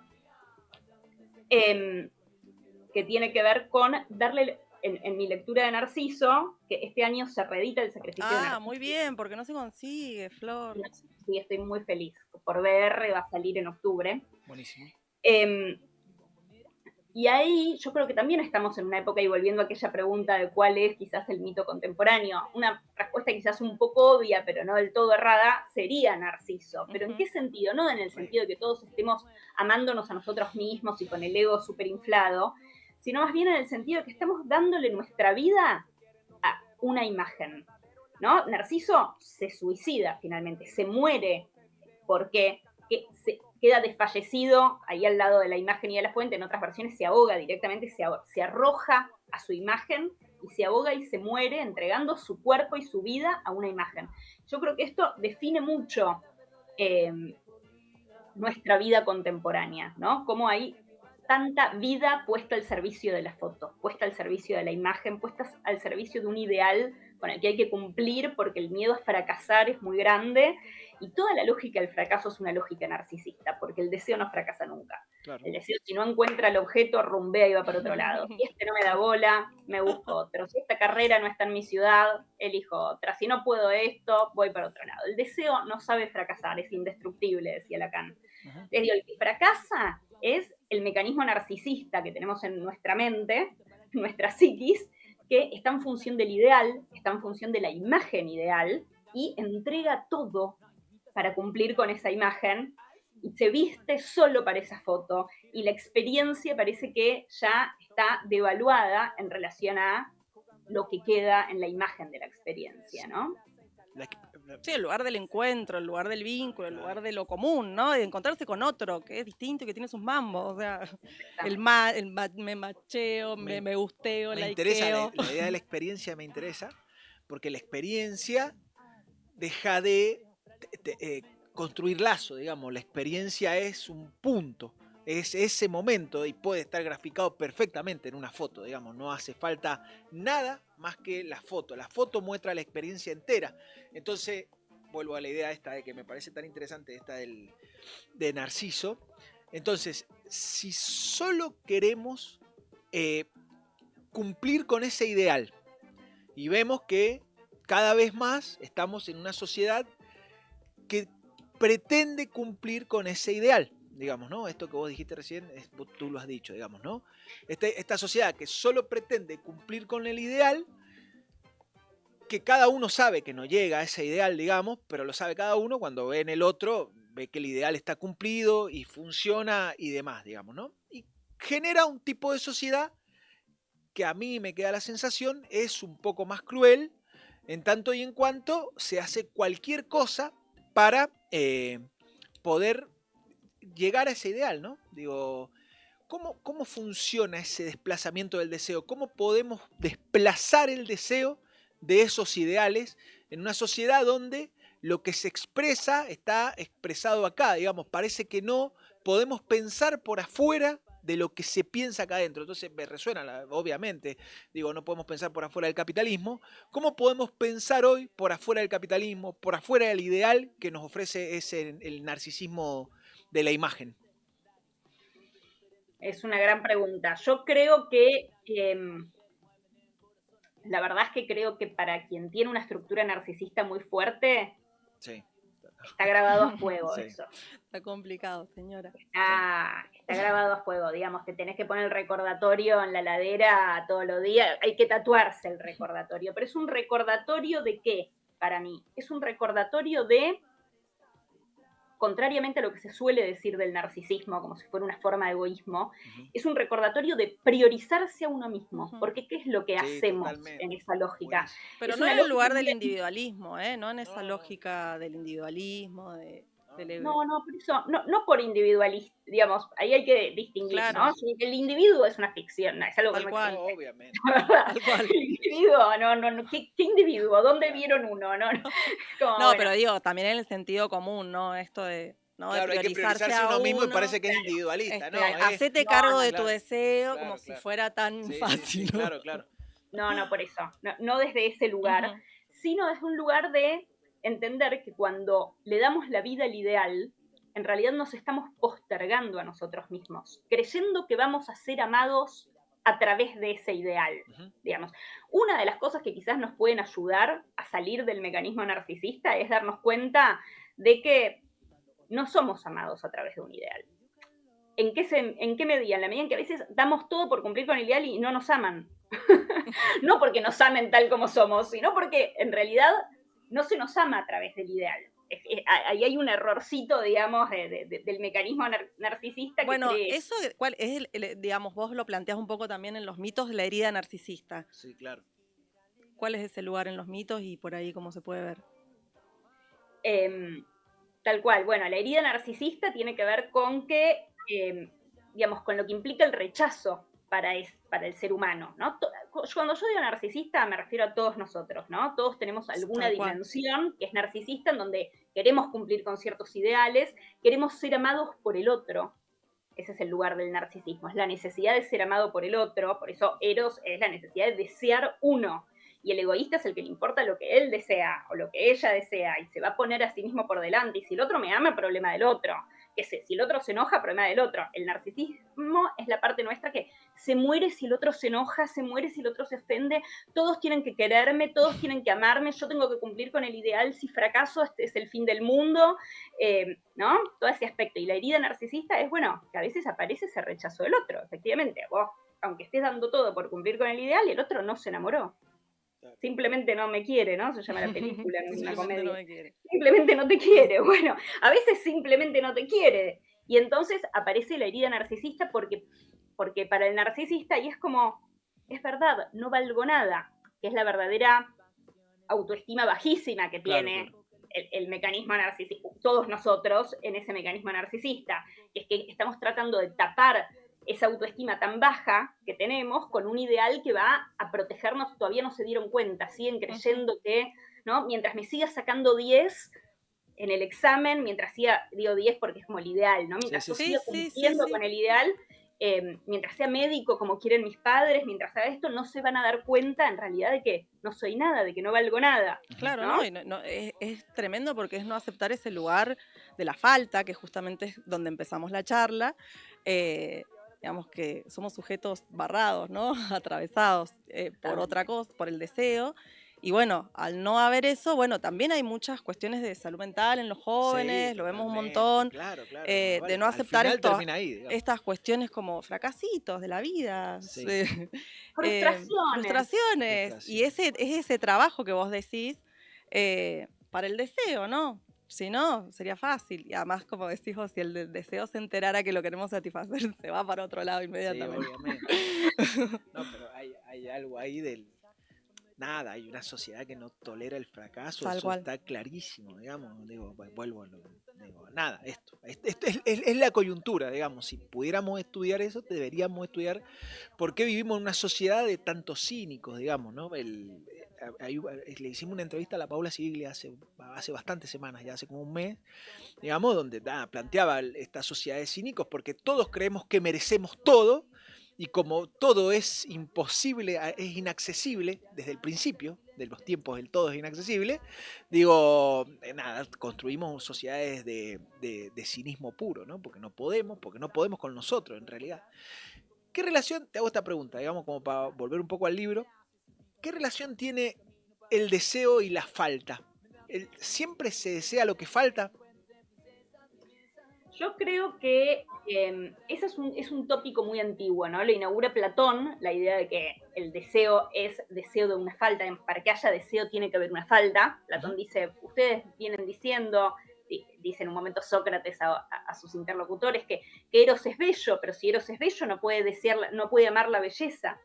que tiene que ver con darle, en mi lectura de Narciso, que este año se reedita El sacrificio de Narciso. Muy bien, porque no se consigue, Flor. Sí, estoy muy feliz. Por BR va a salir en octubre. Buenísimo. Y ahí yo creo que también estamos en una época, y volviendo a aquella pregunta de cuál es quizás el mito contemporáneo, una respuesta quizás un poco obvia, pero no del todo errada, sería Narciso. ¿Pero en qué sentido? No en el sentido de que todos estemos amándonos a nosotros mismos y con el ego súper inflado, sino más bien en el sentido de que estamos dándole nuestra vida a una imagen, ¿no? Narciso se suicida finalmente, se muere porque queda desfallecido ahí al lado de la imagen y de la fuente. En otras versiones se ahoga directamente, se arroja a su imagen y se ahoga y se muere entregando su cuerpo y su vida a una imagen. Yo creo que esto define mucho nuestra vida contemporánea, ¿no? Cómo hay tanta vida puesta al servicio de la foto, puesta al servicio de la imagen, puesta al servicio de un ideal con el que hay que cumplir porque el miedo a fracasar es muy grande y toda la lógica del fracaso es una lógica narcisista, porque el deseo no fracasa nunca. Claro. El deseo, si no encuentra el objeto, rumbea y va para otro lado. Y este no me da bola, me busco otro. Si esta carrera no está en mi ciudad, elijo otra. Si no puedo esto, voy para otro lado. El deseo no sabe fracasar, es indestructible, decía Lacan. Les digo, el que fracasa es el mecanismo narcisista que tenemos en nuestra mente, en nuestra psiquis, que está en función del ideal, está en función de la imagen ideal y entrega todo para cumplir con esa imagen y se viste solo para esa foto y la experiencia parece que ya está devaluada en relación a lo que queda en la imagen de la experiencia, ¿no? Sí, el lugar del encuentro, el lugar del vínculo, el lugar de lo común, ¿no? De encontrarse con otro que es distinto y que tiene sus mambos. O sea, me macheo, me gusteo, me likeo. interesa, la idea de la experiencia me interesa, porque la experiencia deja de construir lazo, digamos. La experiencia es un punto, es ese momento y puede estar graficado perfectamente en una foto, digamos. No hace falta nada más que la foto. La foto muestra la experiencia entera. Entonces, vuelvo a la idea esta de que me parece tan interesante, esta de Narciso. Entonces, si solo queremos cumplir con ese ideal y vemos que cada vez más estamos en una sociedad que pretende cumplir con ese ideal, digamos, ¿no? Esto que vos dijiste recién, tú lo has dicho, digamos, ¿no? Esta sociedad que solo pretende cumplir con el ideal, que cada uno sabe que no llega a ese ideal, digamos, pero lo sabe cada uno cuando ve en el otro, ve que el ideal está cumplido y funciona y demás, digamos, ¿no? Y genera un tipo de sociedad que a mí me queda la sensación es un poco más cruel, en tanto y en cuanto se hace cualquier cosa para poder llegar a ese ideal, ¿no? Digo, ¿cómo funciona ese desplazamiento del deseo? ¿Cómo podemos desplazar el deseo de esos ideales en una sociedad donde lo que se expresa está expresado acá? Digamos, parece que no podemos pensar por afuera de lo que se piensa acá adentro. Entonces me resuena, obviamente, digo, no podemos pensar por afuera del capitalismo. ¿Cómo podemos pensar hoy por afuera del capitalismo, por afuera del ideal que nos ofrece el narcisismo de la imagen? Es una gran pregunta. Yo creo que, la verdad es que creo que para quien tiene una estructura narcisista muy fuerte, Sí. está grabado a fuego Sí. eso. Está complicado, señora. Está grabado a fuego, digamos, te tenés que poner el recordatorio en la ladera todos los días, hay que tatuarse el recordatorio, pero es un recordatorio de qué, para mí, es un recordatorio de, contrariamente a lo que se suele decir del narcisismo, como si fuera una forma de egoísmo, es un recordatorio de priorizarse a uno mismo, porque ¿qué es lo que hacemos totalmente. en esa lógica? Buenísimo. Pero Es no una en el lógica lugar muy del de- individualismo, ¿eh? No en esa No. lógica del individualismo, No, por eso, no por individualista, digamos, ahí hay que distinguir, Claro. ¿no? Si el individuo es una ficción, no, es algo que Tal no cual. existe. Obviamente. Tal cual. El individuo, no, ¿qué individuo? ¿Dónde vieron uno? No, como, No, bueno, pero digo, también en el sentido común, ¿no? Esto de, ¿no? Claro, de hay que priorizarse priorizarse a uno mismo y uno. parece que es individualista, ¿no? Hacete no, cargo no, de tu claro, deseo claro, como si claro. fuera tan Sí, fácil, ¿no? claro. no, por eso, no desde ese lugar, Ujú. sino desde un lugar de entender que cuando le damos la vida al ideal, en realidad nos estamos postergando a nosotros mismos, creyendo que vamos a ser amados a través de ese ideal, digamos. Una de las cosas que quizás nos pueden ayudar a salir del mecanismo narcisista es darnos cuenta de que no somos amados a través de un ideal. ¿En qué medida? En la medida en que a veces damos todo por cumplir con el ideal y no nos aman. No porque nos amen tal como somos, sino porque en realidad no se nos ama a través del ideal. Ahí hay un errorcito, digamos, del mecanismo narcisista Bueno, que cree. eso, ¿cuál es digamos, vos lo planteás un poco también en los mitos de la herida narcisista. Sí, claro. ¿Cuál es ese lugar en los mitos y por ahí cómo se puede ver? Tal cual, bueno, la herida narcisista tiene que ver con que, digamos, con lo que implica el rechazo para el ser humano, ¿no? Cuando yo digo narcisista me refiero a todos nosotros, ¿no? Todos tenemos alguna Tal cual. dimensión que es narcisista en donde queremos cumplir con ciertos ideales, queremos ser amados por el otro. Ese es el lugar del narcisismo, es la necesidad de ser amado por el otro, por eso Eros es la necesidad de desear uno. Y el egoísta es el que le importa lo que él desea o lo que ella desea y se va a poner a sí mismo por delante. Y si el otro me ama, problema del otro. Si el otro se enoja, problema del otro. El narcisismo es la parte nuestra que se muere si el otro se enoja, se muere si el otro se ofende. Todos tienen que quererme, todos tienen que amarme, yo tengo que cumplir con el ideal. Si fracaso, este es el fin del mundo, ¿no? Todo ese aspecto. Y la herida narcisista es, bueno, que a veces aparece ese rechazo del otro, efectivamente. Vos, aunque estés dando todo por cumplir con el ideal, el otro no se enamoró. Simplemente no me quiere, ¿no? Se llama la película, no es una comedia. No me quiere. Simplemente no te quiere. Bueno, a veces simplemente no te quiere. Y entonces aparece la herida narcisista porque para el narcisista, y es como, es verdad, no valgo nada, que es la verdadera autoestima bajísima que tiene el mecanismo narcisista, todos nosotros en ese mecanismo narcisista, que es que estamos tratando de tapar esa autoestima tan baja que tenemos con un ideal que va a protegernos, todavía no se dieron cuenta, siguen creyendo que, ¿no? Mientras me sigas sacando 10, en el examen, mientras siga, digo 10 porque es como el ideal, ¿no? Mientras yo siga cumpliendo con el ideal, mientras sea médico como quieren mis padres, mientras haga esto, no se van a dar cuenta en realidad de que no soy nada, de que no valgo nada. Claro, ¿no? ¿no? Y es tremendo porque es no aceptar ese lugar de la falta, que justamente es donde empezamos la charla. Digamos que somos sujetos barrados, ¿no? Atravesados por otra cosa, por el deseo. Y bueno, al no haber eso, bueno, también hay muchas cuestiones de salud mental en los jóvenes, Sí, lo vemos un totalmente, montón, claro, más de vale. no Al aceptar final termina ahí, digamos. estas cuestiones como fracasitos de la vida, Sí. Frustraciones. frustraciones. Y es ese trabajo que vos decís para el deseo, ¿no? Si no, sería fácil. Y además, como decís vos, si el deseo se enterara que lo queremos satisfacer, se va para otro lado Sí, inmediatamente. obviamente. No, pero hay algo ahí del... Nada, hay una sociedad que no tolera el fracaso, Tal eso cual. está clarísimo, digamos. Digo, vuelvo a lo... Digo, nada, esto es la coyuntura, digamos. Si pudiéramos estudiar eso, deberíamos estudiar por qué vivimos en una sociedad de tantos cínicos, digamos, ¿no? Le hicimos una entrevista a la Paula Civiglia hace bastantes semanas, ya hace como un mes, digamos, donde planteaba esta sociedad de cínicos, porque todos creemos que merecemos todo, y como todo es imposible, es inaccesible desde el principio de los tiempos, el todo es inaccesible, digo, nada, construimos sociedades de cinismo puro, ¿no? Porque no podemos con nosotros en realidad. ¿Qué relación, te hago esta pregunta, digamos, como para volver un poco al libro, qué relación tiene el deseo y la falta? ¿Siempre se desea lo que falta? Yo creo que ese es un tópico muy antiguo, ¿no? Lo inaugura Platón, la idea de que el deseo es deseo de una falta. Para que haya deseo tiene que haber una falta. Platón dice, ustedes vienen diciendo, dice en un momento Sócrates a sus interlocutores, que Eros es bello, pero si Eros es bello no puede amar la belleza,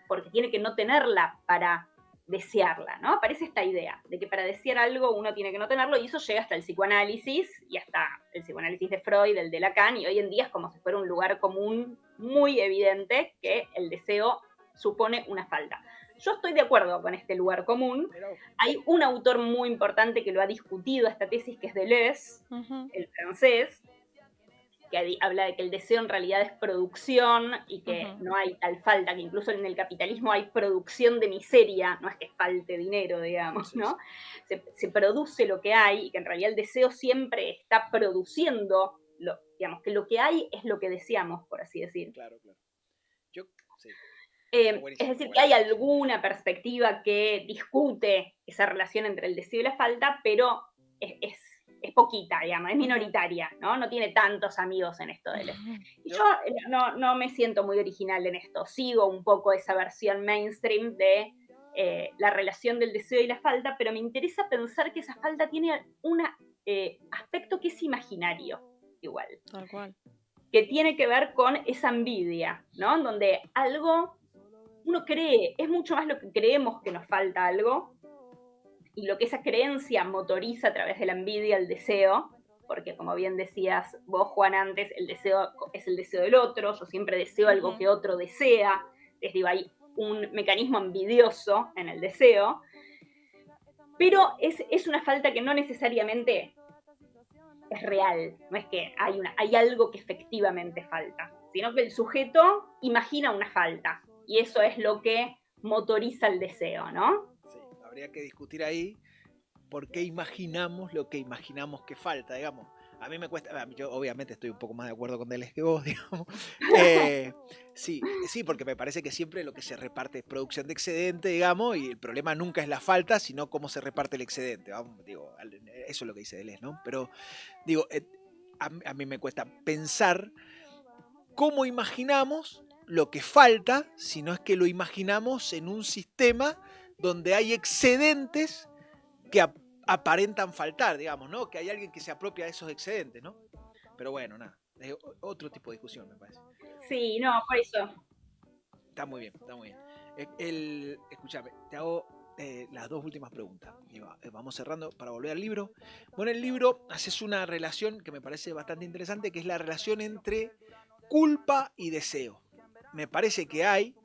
porque tiene que no tenerla para desearla, ¿no? Aparece esta idea de que para desear algo uno tiene que no tenerlo, y eso llega hasta el psicoanálisis y hasta el psicoanálisis de Freud, el de Lacan, y hoy en día es como si fuera un lugar común muy evidente que el deseo supone una falta. Yo estoy de acuerdo con este lugar común. Hay un autor muy importante que lo ha discutido, esta tesis, que es Deleuze, el francés, que habla de que el deseo en realidad es producción y que no hay tal falta, que incluso en el capitalismo hay producción de miseria, no es que falte dinero, digamos, ¿no? Se produce lo que hay y que en realidad el deseo siempre está produciendo, digamos, que lo que hay es lo que deseamos, por así decir. Claro. Sí. Es decir, que hay alguna perspectiva que discute esa relación entre el deseo y la falta, pero es poquita, digamos, es minoritaria, ¿no? No tiene tantos amigos en esto de Y yo no me siento muy original en esto, sigo un poco esa versión mainstream de la relación del deseo y la falta, pero me interesa pensar que esa falta tiene un aspecto que es imaginario, igual. Tal cual. Que tiene que ver con esa envidia, ¿no? En donde algo uno cree, es mucho más lo que creemos que nos falta algo, y lo que esa creencia motoriza a través de la envidia, el deseo, porque como bien decías vos, Juan, antes, el deseo es el deseo del otro, yo siempre deseo algo que otro desea, les digo, hay un mecanismo envidioso en el deseo, pero es una falta que no necesariamente es real, no es que hay algo que efectivamente falta, sino que el sujeto imagina una falta, y eso es lo que motoriza el deseo, ¿no? Sí, habría que discutir ahí por qué imaginamos lo que imaginamos que falta, digamos. A mí me cuesta, yo obviamente estoy un poco más de acuerdo con Deleuze que vos, digamos. Sí, porque me parece que siempre lo que se reparte es producción de excedente, digamos, y el problema nunca es la falta, sino cómo se reparte el excedente. Vamos, digo, eso es lo que dice Deleuze, ¿no? Pero, digo, a mí me cuesta pensar cómo imaginamos lo que falta, si no es que lo imaginamos en un sistema donde hay excedentes que aparentan faltar, digamos, ¿no? Que hay alguien que se apropia de esos excedentes, ¿no? Pero bueno, nada, es otro tipo de discusión, me parece. Sí, no, por eso. Está muy bien, está muy bien. Escúchame, te hago las dos últimas preguntas. Vamos cerrando para volver al libro. Bueno, en el libro haces una relación que me parece bastante interesante, que es la relación entre culpa y deseo. Me parece que hay,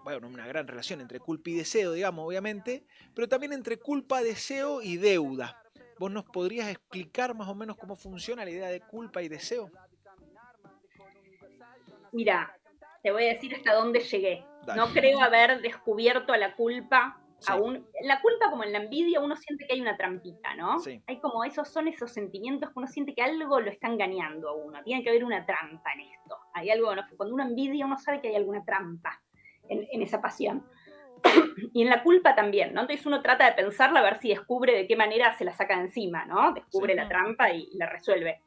bueno, una gran relación entre culpa y deseo, digamos, obviamente, pero también entre culpa, deseo y deuda. ¿Vos nos podrías explicar más o menos cómo funciona la idea de culpa y deseo? Mira, te voy a decir hasta dónde llegué. Dale. No creo haber descubierto a la culpa Sí. aún. La culpa, como en la envidia, uno siente que hay una trampita, ¿no? Sí. Hay como son esos sentimientos que uno siente que algo lo está engañando a uno. Tiene que haber una trampa en esto. Hay algo, cuando uno envidia, uno sabe que hay alguna trampa en esa pasión. Y en la culpa también, ¿no? Entonces uno trata de pensarla a ver si descubre de qué manera se la saca de encima, ¿no? Descubre la trampa y la resuelve.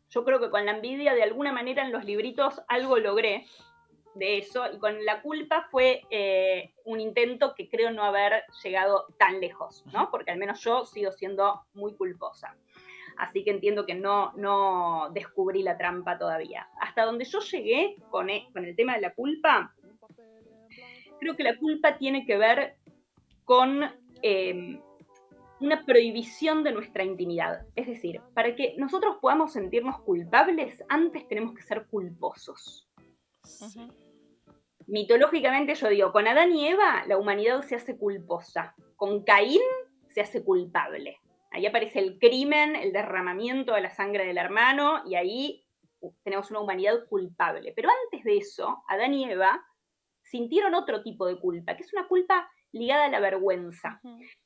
Yo creo que con la envidia, de alguna manera, en los libritos algo logré de eso, y con la culpa fue un intento que creo no haber llegado tan lejos, ¿no? Porque al menos yo sigo siendo muy culposa. Así que entiendo que no descubrí la trampa todavía. Hasta donde yo llegué con el tema de la culpa, creo que la culpa tiene que ver con una prohibición de nuestra intimidad. Es decir, para que nosotros podamos sentirnos culpables, antes tenemos que ser culposos. Ujú. Mitológicamente yo digo, con Adán y Eva la humanidad se hace culposa, con Caín se hace culpable. Ahí aparece el crimen, el derramamiento de la sangre del hermano, y ahí tenemos una humanidad culpable. Pero antes de eso, Adán y Eva sintieron otro tipo de culpa, que es una culpa ligada a la vergüenza,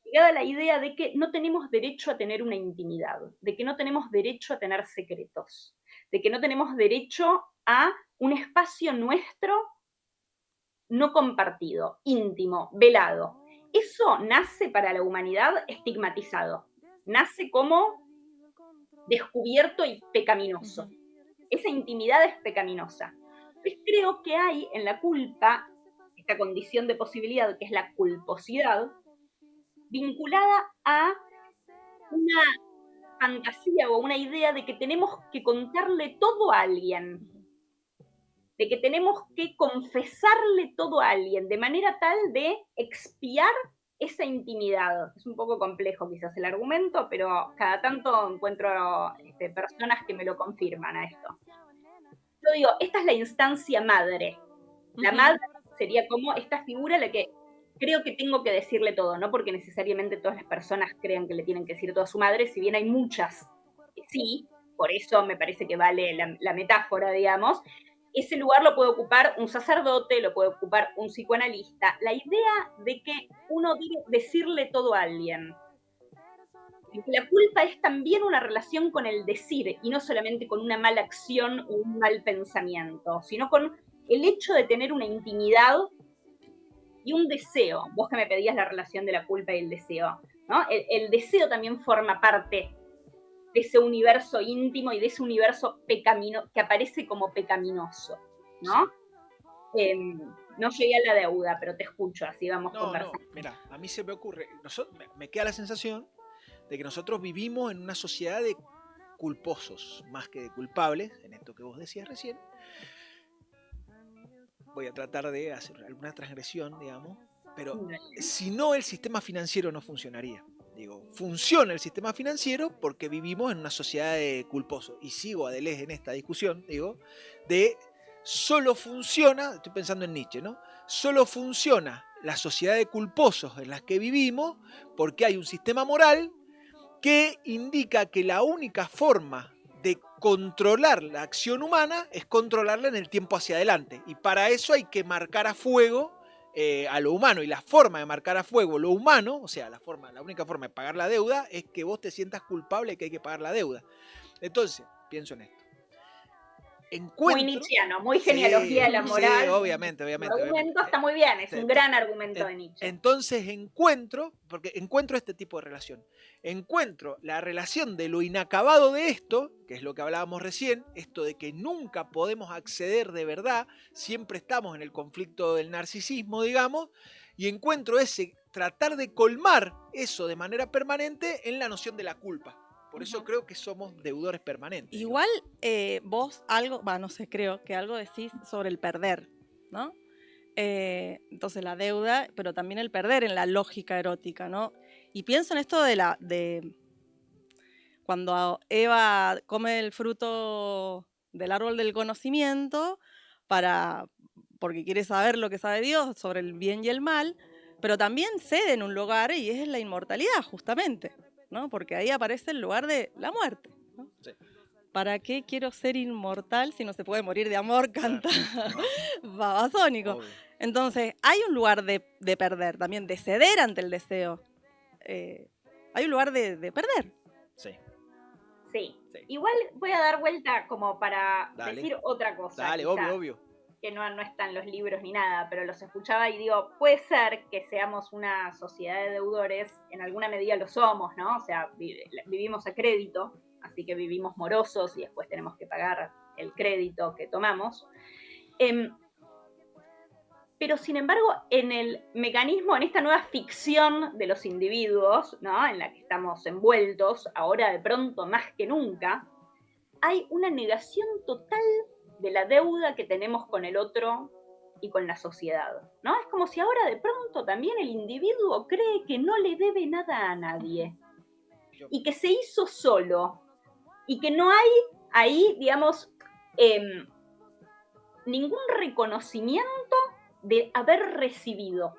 ligada a la idea de que no tenemos derecho a tener una intimidad, de que no tenemos derecho a tener secretos, de que no tenemos derecho a un espacio nuestro no compartido, íntimo, velado. Eso nace para la humanidad estigmatizado, nace como descubierto y pecaminoso. Esa intimidad es pecaminosa. Pues creo que hay en la culpa esta condición de posibilidad, que es la culposidad, vinculada a una fantasía o una idea de que tenemos que contarle todo a alguien, de que tenemos que confesarle todo a alguien, de manera tal de expiar esa intimidad. Es un poco complejo quizás el argumento, pero cada tanto encuentro personas que me lo confirman a esto. Yo digo, esta es la instancia madre. La madre sería como esta figura a la que creo que tengo que decirle todo, no porque necesariamente todas las personas crean que le tienen que decir todo a su madre, si bien hay muchas que sí, por eso me parece que vale la metáfora, digamos. Ese lugar lo puede ocupar un sacerdote, lo puede ocupar un psicoanalista. La idea de que uno debe decirle todo a alguien. La culpa es también una relación con el decir, y no solamente con una mala acción o un mal pensamiento, sino con el hecho de tener una intimidad y un deseo. Vos que me pedías la relación de la culpa y el deseo, ¿no? El deseo también forma parte de ese universo íntimo y de ese universo que aparece como pecaminoso, ¿no? No llegué a la deuda, pero te escucho, así vamos conversando. No, mira, a mí se me ocurre, me queda la sensación de que nosotros vivimos en una sociedad de culposos más que de culpables, en esto que vos decías recién. Voy a tratar de hacer alguna transgresión, digamos, pero si no, el sistema financiero no funcionaría. Digo, funciona el sistema financiero porque vivimos en una sociedad de culposos. Y sigo a Deleuze en esta discusión, digo, de solo funciona, estoy pensando en Nietzsche, ¿no? Solo funciona la sociedad de culposos en la que vivimos porque hay un sistema moral que indica que la única forma de controlar la acción humana es controlarla en el tiempo hacia adelante. Y para eso hay que marcar a fuego a lo humano. Y la forma de marcar a fuego lo humano, o sea, la única forma de pagar la deuda es que vos te sientas culpable de que hay que pagar la deuda. Entonces, pienso en esto. Muy nietzscheano, muy genealogía de la moral. Sí, obviamente. El argumento está muy bien, es un gran argumento de Nietzsche. Entonces encuentro este tipo de relación. Encuentro la relación de lo inacabado de esto, que es lo que hablábamos recién, esto de que nunca podemos acceder de verdad, siempre estamos en el conflicto del narcisismo, digamos, y encuentro ese tratar de colmar eso de manera permanente en la noción de la culpa. Por eso creo que somos deudores permanentes. Igual vos algo, no sé, creo que algo decís sobre el perder, ¿no? Entonces la deuda, pero también el perder en la lógica erótica, ¿no? Y pienso en esto de cuando Eva come el fruto del árbol del conocimiento porque quiere saber lo que sabe Dios sobre el bien y el mal, pero también cede en un lugar y es la inmortalidad, justamente. ¿no? Porque ahí aparece el lugar de la muerte, ¿no? Sí. ¿Para qué quiero ser inmortal si no se puede morir de amor? Canta Babasónico. Obvio. Entonces, hay un lugar de perder también, de ceder ante el deseo. Hay un lugar de perder. Sí. Sí. Sí. Igual voy a dar vuelta como para Dale. decir otra cosa. Dale, quizás, obvio. que no están en los libros ni nada, pero los escuchaba y digo, puede ser que seamos una sociedad de deudores, en alguna medida lo somos, ¿no? O sea, vivimos a crédito, así que vivimos morosos y después tenemos que pagar el crédito que tomamos. Pero sin embargo, en el mecanismo, en esta nueva ficción de los individuos, ¿no? En la que estamos envueltos, ahora de pronto más que nunca, hay una negación total de la deuda que tenemos con el otro y con la sociedad, ¿no? Es como si ahora de pronto también el individuo cree que no le debe nada a nadie y que se hizo solo y que no hay ahí, digamos, ningún reconocimiento de haber recibido.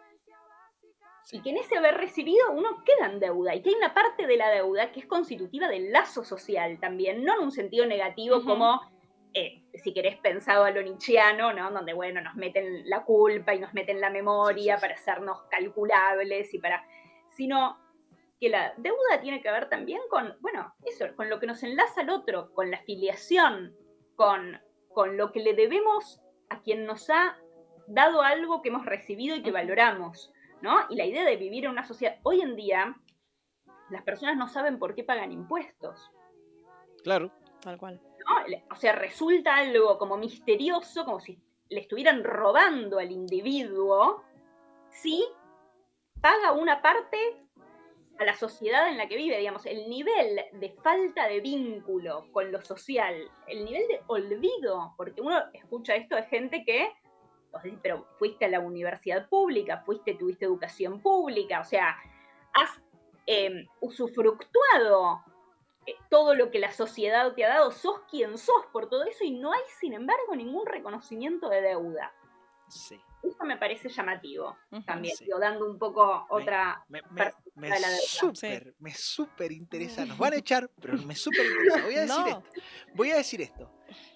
Sí. Y que en ese haber recibido uno queda en deuda, y que hay una parte de la deuda que es constitutiva del lazo social también, no en un sentido negativo como, si querés, pensado a lo nietzscheano, ¿no? Donde, bueno, nos meten la culpa y nos meten la memoria para hacernos calculables y sino que la deuda tiene que ver también con, bueno, eso, con lo que nos enlaza al otro, con la filiación, con lo que le debemos a quien nos ha dado algo que hemos recibido y que valoramos, ¿no? Y la idea de vivir en una sociedad, hoy en día, las personas no saben por qué pagan impuestos. Claro. Tal cual. ¿No? O sea, resulta algo como misterioso, como si le estuvieran robando al individuo, si paga una parte a la sociedad en la que vive, digamos, el nivel de falta de vínculo con lo social, el nivel de olvido, porque uno escucha esto de gente que, pero fuiste a la universidad pública, tuviste educación pública, o sea, has usufructuado todo lo que la sociedad te ha dado, sos quien sos por todo eso y no hay, sin embargo, ningún reconocimiento de deuda. Sí. Eso me parece llamativo también, Sí. dando un poco otra Me perspectiva de la deuda. me súper interesa. Nos van a echar, pero me súper interesa. Voy a decir esto.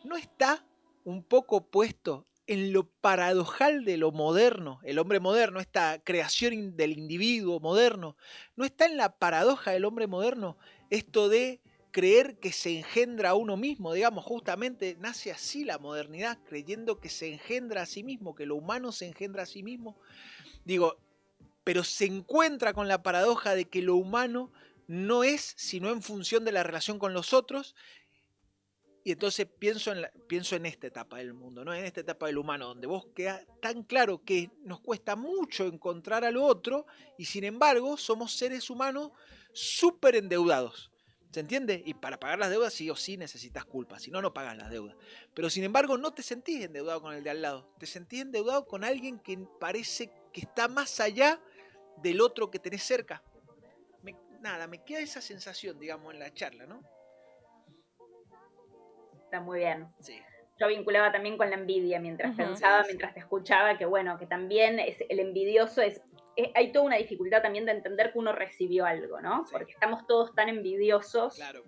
¿No está un poco puesto en lo paradojal de lo moderno, el hombre moderno, esta creación del individuo moderno? ¿No está en la paradoja del hombre moderno esto de creer que se engendra a uno mismo? Digamos, justamente nace así la modernidad, creyendo que se engendra a sí mismo, que lo humano se engendra a sí mismo. Digo, pero se encuentra con la paradoja de que lo humano no es sino en función de la relación con los otros. Y entonces pienso en esta etapa del mundo, ¿no? En esta etapa del humano, donde vos queda tan claro que nos cuesta mucho encontrar al otro y sin embargo somos seres humanos súper endeudados. ¿Se entiende? Y para pagar las deudas sí o sí necesitas culpa, si no, no pagas las deudas. Pero sin embargo no te sentís endeudado con el de al lado, te sentís endeudado con alguien que parece que está más allá del otro que tenés cerca. Me queda esa sensación, digamos, en la charla, ¿no? Está muy bien. Sí. Yo vinculaba también con la envidia mientras pensaba, mientras te escuchaba, que bueno, que también el envidioso hay toda una dificultad también de entender que uno recibió algo, ¿no? Sí. Porque estamos todos tan envidiosos. Claro.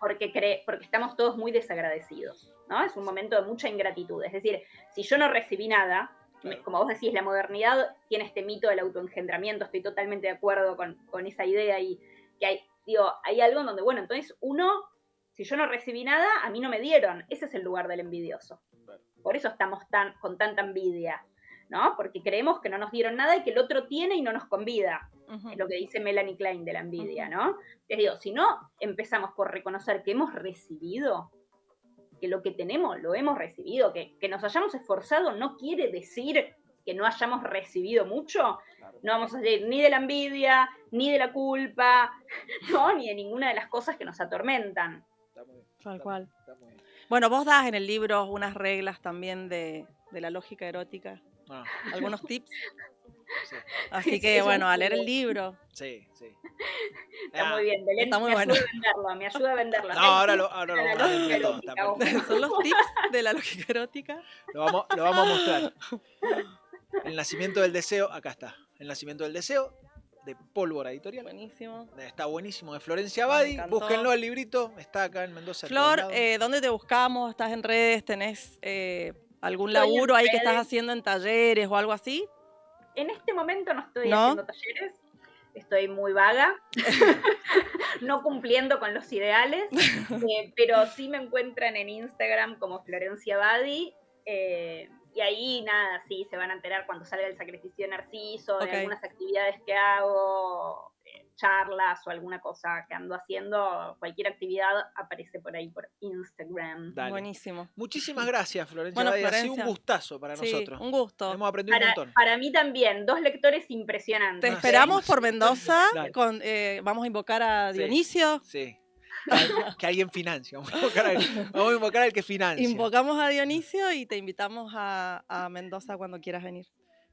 Porque estamos todos muy desagradecidos, ¿no? Es un momento de mucha ingratitud. Es decir, si yo no recibí nada, Claro. como vos decís, la modernidad tiene este mito del autoengendramiento, estoy totalmente de acuerdo con esa idea y que hay algo en donde, bueno, entonces si yo no recibí nada, a mí no me dieron. Ese es el lugar del envidioso. Por eso estamos con tanta envidia, ¿no? Porque creemos que no nos dieron nada y que el otro tiene y no nos convida. Es lo que dice Melanie Klein de la envidia, ¿no? Les digo, si no empezamos por reconocer que hemos recibido, que lo que tenemos lo hemos recibido, que nos hayamos esforzado no quiere decir que no hayamos recibido mucho. No vamos a salir ni de la envidia, ni de la culpa, ¿no? Ni de ninguna de las cosas que nos atormentan. Tal cual. Bueno, vos das en el libro unas reglas también de la lógica erótica, algunos tips. Sí. Así que bueno, a leer el libro. Sí. Está muy bien, Belén. Está muy me bueno. ayuda a venderlo. No, ahora lo vamos a vender todo. Está perfecto. Son los tips de la lógica erótica. Lo vamos a mostrar. El nacimiento del deseo, acá está. El nacimiento del deseo de Pólvora Editorial. Buenísimo. Está buenísimo, de Florencia Me Abadi. encantó. Búsquenlo el librito, está acá en Mendoza. Flor, ¿dónde te buscamos? ¿Estás en redes? ¿Tenés algún Estoy en laburo ahí que estás redes. haciendo en talleres o algo así? En este momento no estoy ¿No? haciendo talleres, estoy muy vaga, no cumpliendo con los ideales, pero sí me encuentran en Instagram como Florencia Abadi, y ahí nada, sí, se van a enterar cuando salga el sacrificio de Narciso, Ok. de algunas actividades que hago, charlas o alguna cosa que ando haciendo, cualquier actividad aparece por ahí por Instagram. Dale. Buenísimo. Muchísimas gracias, Florencia Bueno, Abadi. Ha sido Florencia. un gustazo para Sí, nosotros. un gusto. Hemos aprendido un montón. Para mí también, 2 lectores impresionantes. Te No, esperamos sí. por Mendoza. Dale. Vamos a invocar a Sí. Dionisio. Sí. Que alguien financie. Vamos a invocar al que financia. Invocamos a Dionisio y te invitamos a Mendoza cuando quieras venir.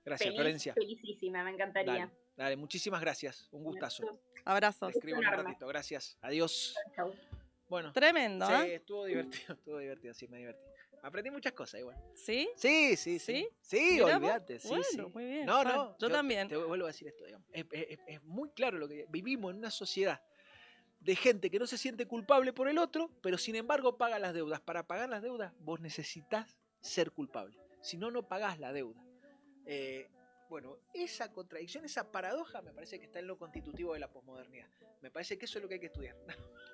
Gracias, Florencia. Felicísima, me encantaría. Dale, dale, muchísimas gracias. Un gustazo. Abrazos. Te escribo en un enorme. ratito. Gracias. Adiós. Chau. Bueno. Tremendo, Sí, ¿eh? estuvo divertido, sí, me divertí. Aprendí muchas cosas igual. ¿Sí? Sí. ¿Sí? Sí, Mirá vos. olvídate. Sí, Bueno, sí. muy bien, No, Juan. no. Yo también. Te vuelvo a decir esto, digamos. Es muy claro lo que vivimos en una sociedad de gente que no se siente culpable por el otro, pero sin embargo paga las deudas. Para pagar las deudas vos necesitas ser culpable. Si no, no pagás la deuda. Bueno, esa contradicción, esa paradoja me parece que está en lo constitutivo de la posmodernidad. Me parece que eso es lo que hay que estudiar.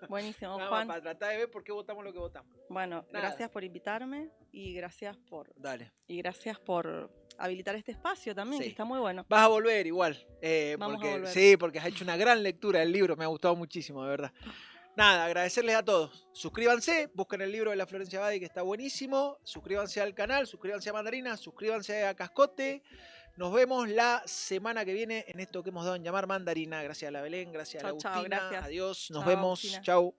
Buenísimo, Nada más Juan. para tratar de ver por qué votamos lo que votamos. Bueno, Nada. gracias por invitarme y gracias Dale. por habilitar este espacio también, Sí. que está muy bueno. Vas a volver igual. Vamos a Porque, volver. sí, porque has hecho una gran lectura del libro. Me ha gustado muchísimo, de verdad. Nada, agradecerles a todos. Suscríbanse, busquen el libro de la Florencia Abadi que está buenísimo. Suscríbanse al canal, suscríbanse a Mandarina, suscríbanse a Cascote. Nos vemos la semana que viene en esto que hemos dado en llamar Mandarina. Gracias a la Belén, gracias a la Chau, chau, Agustina. gracias. Adiós, nos Chau, vemos. Agustina. Chau.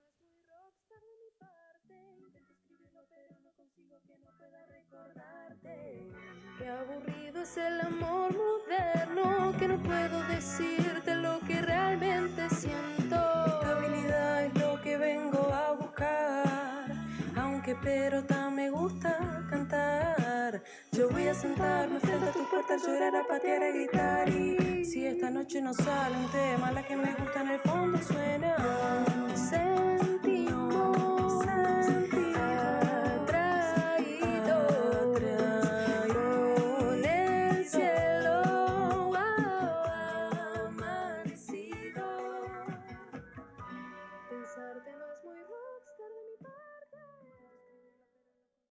Qué aburrido es el amor moderno, que no puedo decirte lo que realmente siento. Estabilidad es lo que vengo a buscar, aunque pelota me gusta cantar. Yo voy a sentarme frente a tu puerta, a llorar, a patear, a gritar. Y si esta noche no sale un tema, la que me gusta en el fondo suena.